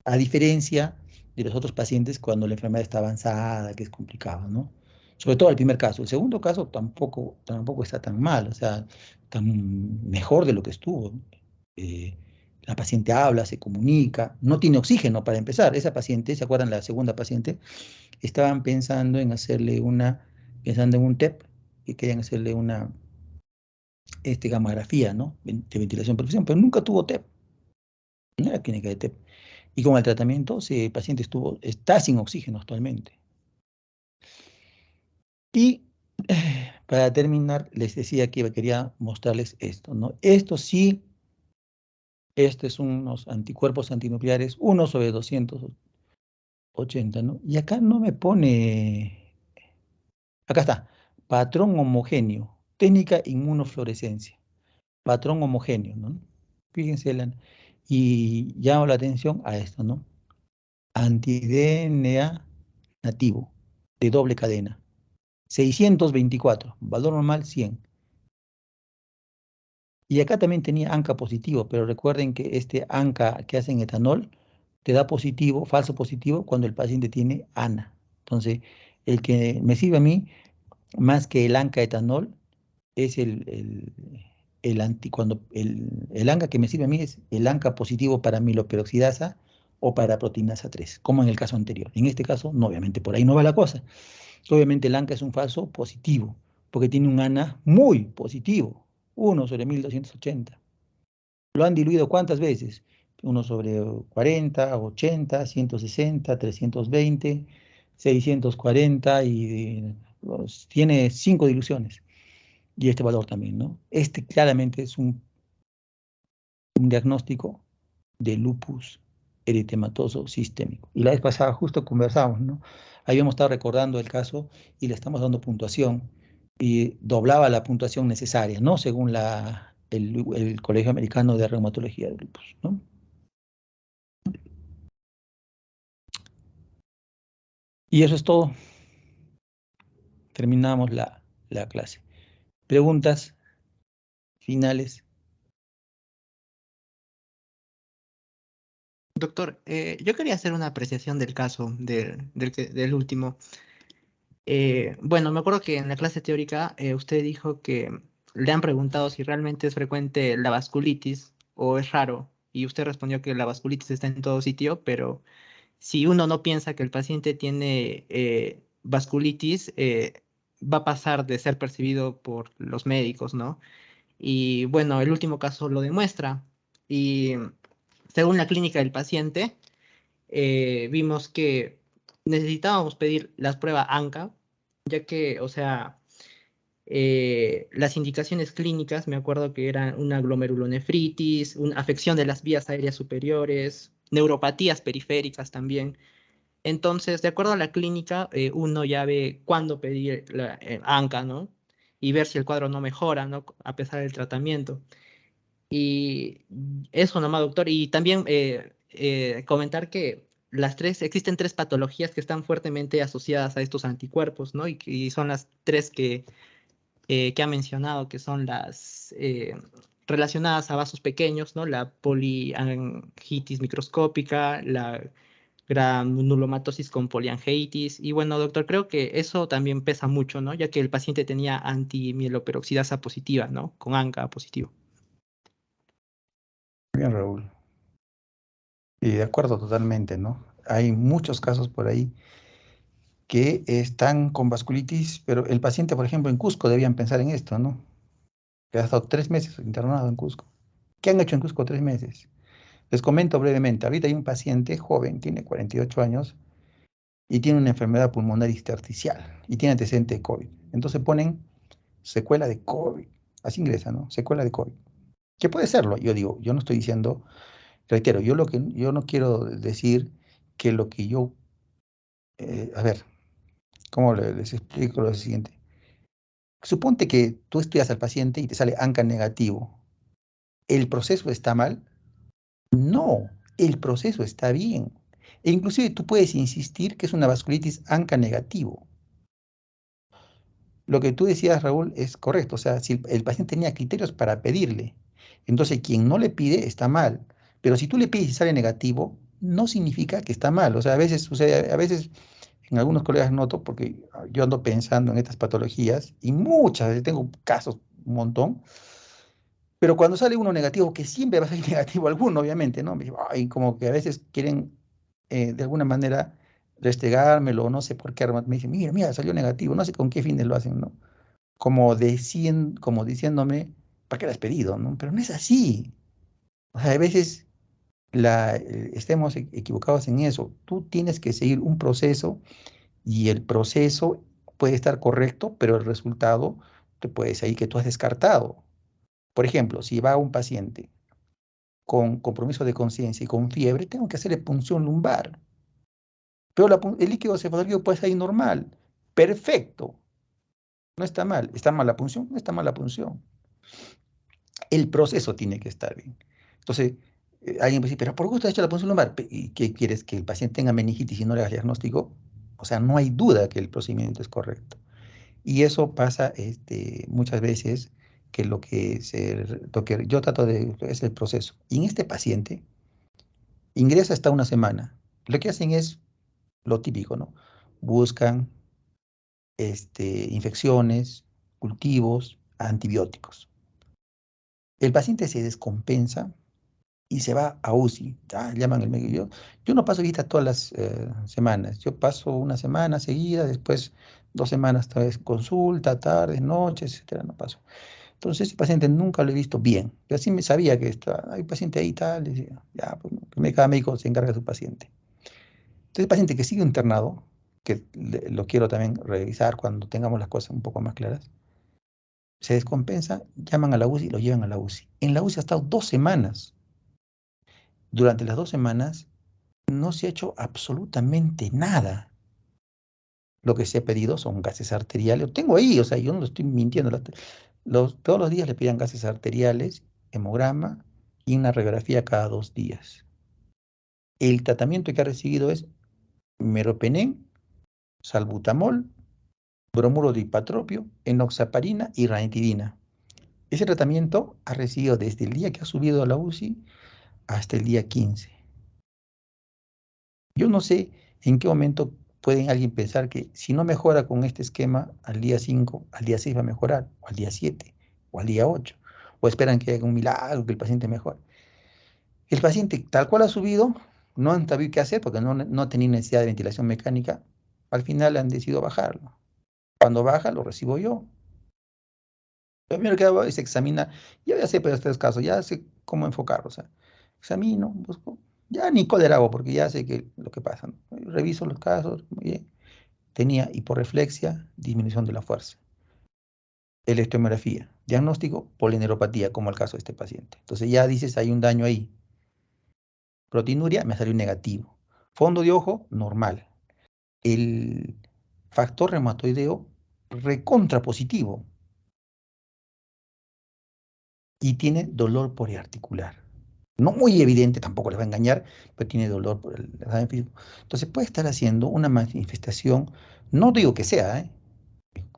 a diferencia de los otros pacientes cuando la enfermedad está avanzada, que es complicado, ¿no? Sobre todo el primer caso. El segundo caso tampoco está tan mal, o sea, tan mejor de lo que estuvo. Eh, la paciente habla, se comunica, no tiene oxígeno para empezar. Esa paciente, ¿se acuerdan? La segunda paciente, estaban pensando en pensando en un TEP, que querían hacerle una gamografía, ¿no? De ventilación por presión, pero nunca tuvo TEP, no era clínica de TEP. Y con el tratamiento, el paciente está sin oxígeno actualmente. Y para terminar, les decía que quería mostrarles esto, ¿no? Esto sí, estos son unos anticuerpos antinucleares, 1/280, ¿no? Y acá no me pone, acá está, patrón homogéneo, técnica inmunofluorescencia, patrón homogéneo, ¿no? Fíjense, y llamo la atención a esto, ¿no? Anti-DNA nativo, de doble cadena. 624, valor normal 100. Y acá también tenía ANCA positivo, pero recuerden que este ANCA que hace en etanol te da positivo, falso positivo, cuando el paciente tiene ANA. Entonces, el que me sirve a mí, más que el ANCA etanol, es cuando el ANCA que me sirve a mí es el ANCA positivo para amiloperoxidasa o para proteinasa 3, como en el caso anterior. En este caso, no, obviamente por ahí no va la cosa. Obviamente el ANCA es un falso positivo, porque tiene un ANA muy positivo, 1/1280. ¿Lo han diluido cuántas veces? 1/40, 80, 160, 320, 640 y tiene 5 diluciones. Y este valor también, ¿no? Este claramente es un diagnóstico de lupus eritematoso sistémico. Y la vez pasada justo conversamos, ¿no? Habíamos estado recordando el caso y le estamos dando puntuación y doblaba la puntuación necesaria, ¿no? Según el Colegio Americano de Reumatología del Lupus, ¿no? Y eso es todo. Terminamos la clase. ¿Preguntas finales? Doctor, yo quería hacer una apreciación del caso del último. Bueno, me acuerdo que en la clase teórica usted dijo que le han preguntado si realmente es frecuente la vasculitis o es raro, y usted respondió que la vasculitis está en todo sitio, pero si uno no piensa que el paciente tiene vasculitis, va a pasar de ser percibido por los médicos, ¿no? Y bueno, el último caso lo demuestra. Y según la clínica del paciente, vimos que necesitábamos pedir las pruebas ANCA, ya que, o sea, Las indicaciones clínicas, me acuerdo que eran una glomerulonefritis, una afección de las vías aéreas superiores, neuropatías periféricas también. Entonces, de acuerdo a la clínica, uno ya ve cuándo pedir la ANCA, ¿no? Y ver si el cuadro no mejora, ¿no? A pesar del tratamiento. Y eso nomás, doctor. Y también comentar que existen tres patologías que están fuertemente asociadas a estos anticuerpos, ¿no? Y son las tres que ha mencionado, que son las relacionadas a vasos pequeños, ¿no? La poliangitis microscópica, la granulomatosis con poliangitis. Y bueno, doctor, creo que eso también pesa mucho, ¿no? Ya que el paciente tenía antimieloperoxidasa positiva, ¿no? Con ANCA positivo. Bien, Raúl. Y de acuerdo totalmente, ¿no? Hay muchos casos por ahí que están con vasculitis, pero el paciente, por ejemplo, en Cusco debían pensar en esto, ¿no? Que ha estado 3 meses internado en Cusco. ¿Qué han hecho en Cusco 3 meses? Les comento brevemente. Ahorita hay un paciente joven, tiene 48 años, y tiene una enfermedad pulmonar intersticial, y tiene antecedente de COVID. Entonces ponen secuela de COVID. Así ingresa, ¿no? Secuela de COVID. Que puede serlo. Yo digo, yo no estoy diciendo, reitero, yo no quiero decir que lo que yo, a ver, ¿cómo les explico lo siguiente? Suponte que tú estudias al paciente y te sale ANCA negativo. ¿El proceso está mal? No, el proceso está bien. E inclusive tú puedes insistir que es una vasculitis ANCA negativo. Lo que tú decías, Raúl, es correcto. O sea, si el paciente tenía criterios para pedirle, entonces quien no le pide está mal. Pero si tú le pides y sale negativo, no significa que está mal. O sea, a veces sucede, a veces en algunos colegas noto, porque yo ando pensando en estas patologías, y muchas veces tengo casos, un montón, pero cuando sale uno negativo, que siempre va a salir negativo alguno, obviamente, ¿no? Ay, como que a veces quieren, de alguna manera, restregármelo, no sé por qué, me dicen, mira, mira, salió negativo, no sé con qué fines lo hacen, ¿no? Como diciéndome, ¿para qué lo has pedido, no? Pero no es así. O sea, a veces estemos equivocados en eso. Tú tienes que seguir un proceso y el proceso puede estar correcto, pero el resultado te puede ser ahí que tú has descartado. Por ejemplo, si va un paciente con compromiso de conciencia y con fiebre, tengo que hacerle punción lumbar. Pero el líquido cefalorraquídeo puede salir normal. Perfecto. No está mal. ¿Está mal la punción? No está mal la punción. El proceso tiene que estar bien. Entonces, alguien puede decir, pero ¿por qué usted ha hecho la punción lumbar? ¿Y qué quieres? ¿Que el paciente tenga meningitis y no le hagas diagnóstico? O sea, no hay duda que el procedimiento es correcto. Y eso pasa muchas veces que lo que yo trato de es el proceso. Y en este paciente ingresa hasta una semana. Lo que hacen es lo típico, ¿no? Buscan infecciones, cultivos, antibióticos. El paciente se descompensa y se va a UCI. Llaman al médico. Yo no paso visita todas las semanas. Yo paso una semana seguida, después 2 semanas, tal vez consulta, tardes, noches, etcétera. No paso. Entonces, ese paciente nunca lo he visto bien. Yo así me sabía que hay un paciente ahí, tal. Decía, ya, pues, cada médico se encarga de su paciente. Entonces, el paciente que sigue internado, que lo quiero también revisar cuando tengamos las cosas un poco más claras, se descompensa, llaman a la UCI y lo llevan a la UCI. En la UCI ha estado 2 semanas. Durante las 2 semanas no se ha hecho absolutamente nada. Lo que se ha pedido son gases arteriales. Lo tengo ahí, o sea, yo no lo estoy mintiendo. Todos los días le pedían gases arteriales, hemograma y una radiografía cada 2 días. El tratamiento que ha recibido es meropenem, salbutamol, bromuro de ipatropio, enoxaparina y ranitidina. Ese tratamiento ha recibido desde el día que ha subido a la UCI hasta el día 15. Yo no sé en qué momento puede alguien pensar que si no mejora con este esquema, al día 5, al día 6 va a mejorar, o al día 7, o al día 8, o esperan que haga un milagro, que el paciente mejore. El paciente tal cual ha subido, no han sabido qué hacer porque no tenía necesidad de ventilación mecánica, al final han decidido bajarlo. Cuando baja, lo recibo yo. Lo primero que hago es examinar, ya sé para estos casos, ya sé cómo enfocarlo, o sea, examino, busco, ya ni cólera hago porque ya sé lo que pasa, ¿no? Reviso los casos, muy bien. Tenía hiporreflexia, disminución de la fuerza. electromiografía, diagnóstico, polineuropatía, como el caso de este paciente. Entonces ya dices, hay un daño ahí. Proteinuria me salió negativo. Fondo de ojo, normal. El factor reumatoideo, recontra positivo. Y tiene dolor poliarticular. No muy evidente, tampoco les va a engañar, pero tiene dolor por el examen físico. Entonces puede estar haciendo una manifestación, no digo que sea,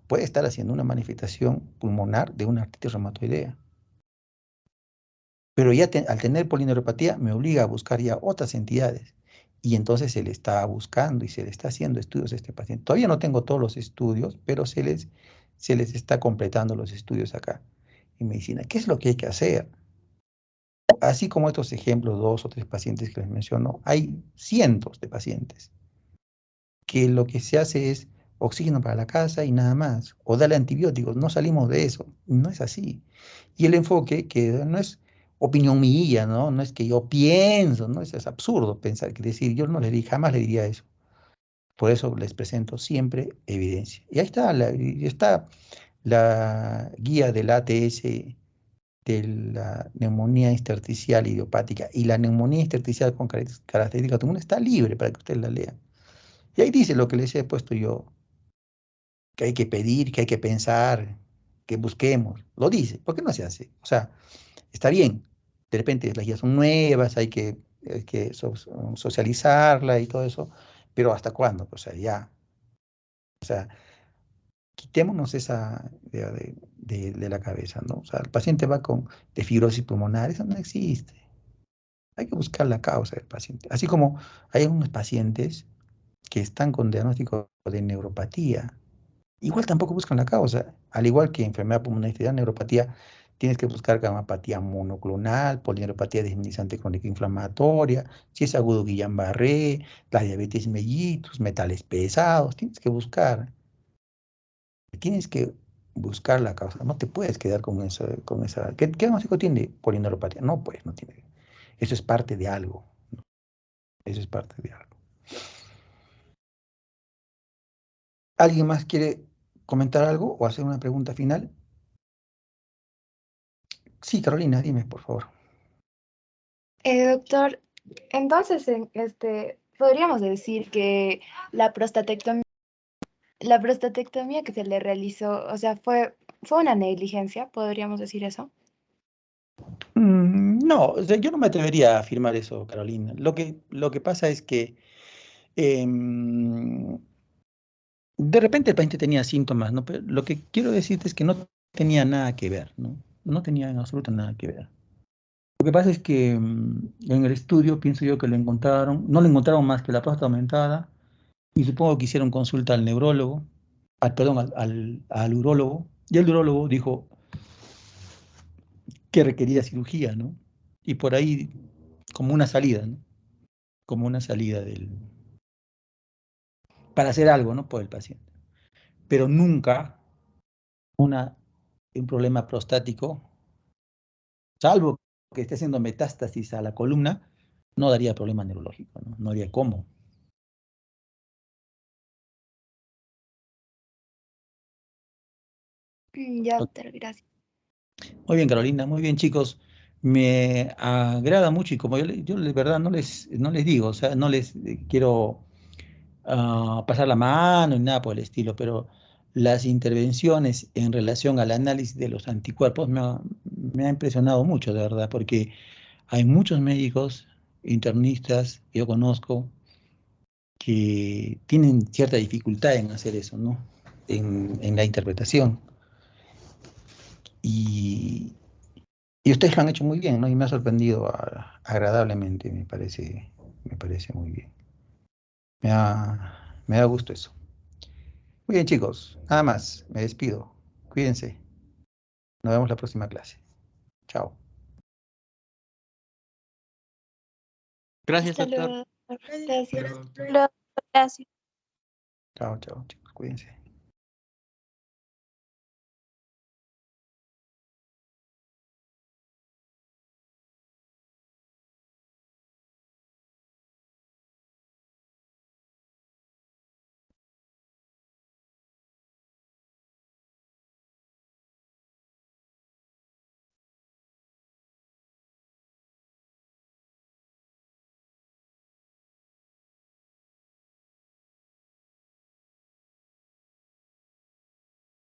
puede estar haciendo una manifestación pulmonar de una artritis reumatoidea. Pero ya al tener polineuropatía me obliga a buscar ya otras entidades. Y entonces se le está buscando y se le está haciendo estudios a este paciente. Todavía no tengo todos los estudios, pero se les está completando los estudios acá en medicina. ¿Qué es lo que hay que hacer? Así como estos ejemplos, 2 o 3 pacientes que les menciono, hay cientos de pacientes que lo que se hace es oxígeno para la casa y nada más, o darle antibióticos, no salimos de eso, no es así. Y el enfoque, que no es opinión mía, ¿no? No es que yo pienso, ¿no? Es absurdo pensar, que decir, yo no jamás le diría eso. Por eso les presento siempre evidencia. Y ahí está la guía del ATS de la neumonía intersticial idiopática y la neumonía intersticial con características comunes está libre para que ustedes la lean. Y ahí dice lo que les he puesto yo, que hay que pedir, que hay que pensar, que busquemos. Lo dice, ¿por qué no se hace? O sea, está bien, de repente las guías son nuevas, hay que socializarla y todo eso, pero ¿hasta cuándo? O sea, ya, o sea, quitémonos esa idea de la cabeza, ¿no? O sea, el paciente va de fibrosis pulmonar, eso no existe. Hay que buscar la causa del paciente. Así como hay unos pacientes que están con diagnóstico de neuropatía, igual tampoco buscan la causa. Al igual que enfermedad pulmonar, neuropatía, tienes que buscar gamapatía monoclonal, polineuropatía desminimizante crónica inflamatoria, si es agudo Guillain-Barré, la diabetes mellitus, metales pesados, tienes que buscar la causa. No te puedes quedar con esa. ¿Qué diagnóstico tiene polineuropatía? No, pues, no tiene. Eso es parte de algo. Eso es parte de algo. ¿Alguien más quiere comentar algo o hacer una pregunta final? Sí, Carolina, dime, por favor. Doctor, entonces podríamos decir que la prostatectomía que se le realizó, o sea, fue una negligencia, podríamos decir eso. No, o sea, yo no me atrevería a afirmar eso, Carolina. Lo que pasa es que de repente el paciente tenía síntomas, ¿no? Pero lo que quiero decirte es que no tenía nada que ver, ¿no? No tenía en absoluto nada que ver. Lo que pasa es que en el estudio pienso yo que no le encontraron más que la próstata aumentada y supongo que hicieron consulta al neurólogo, perdón, al urólogo, y el urólogo dijo que requería cirugía, ¿no? Y por ahí como una salida, ¿no? Como una salida para hacer algo, ¿no? Por el paciente. Pero nunca un problema prostático, salvo que esté haciendo metástasis a la columna, no daría problema neurológico, ¿no? No haría cómo. Ya, doctor, gracias. Muy bien, Carolina, muy bien, chicos. Me agrada mucho y como yo de verdad no les digo, o sea, no les quiero pasar la mano ni nada por el estilo, pero las intervenciones en relación al análisis de los anticuerpos me ha impresionado mucho, de verdad, porque hay muchos médicos internistas que yo conozco que tienen cierta dificultad en hacer eso, ¿no? En la interpretación. Y ustedes lo han hecho muy bien, ¿no? Y me ha sorprendido agradablemente, me parece muy bien. Me da gusto eso. Muy bien, chicos. Nada más. Me despido. Cuídense. Nos vemos la próxima clase. Chao. Gracias, Hasta doctor. luego. Gracias. Gracias. Pero, doctor, Gracias. Chao, chao, chicos. Cuídense.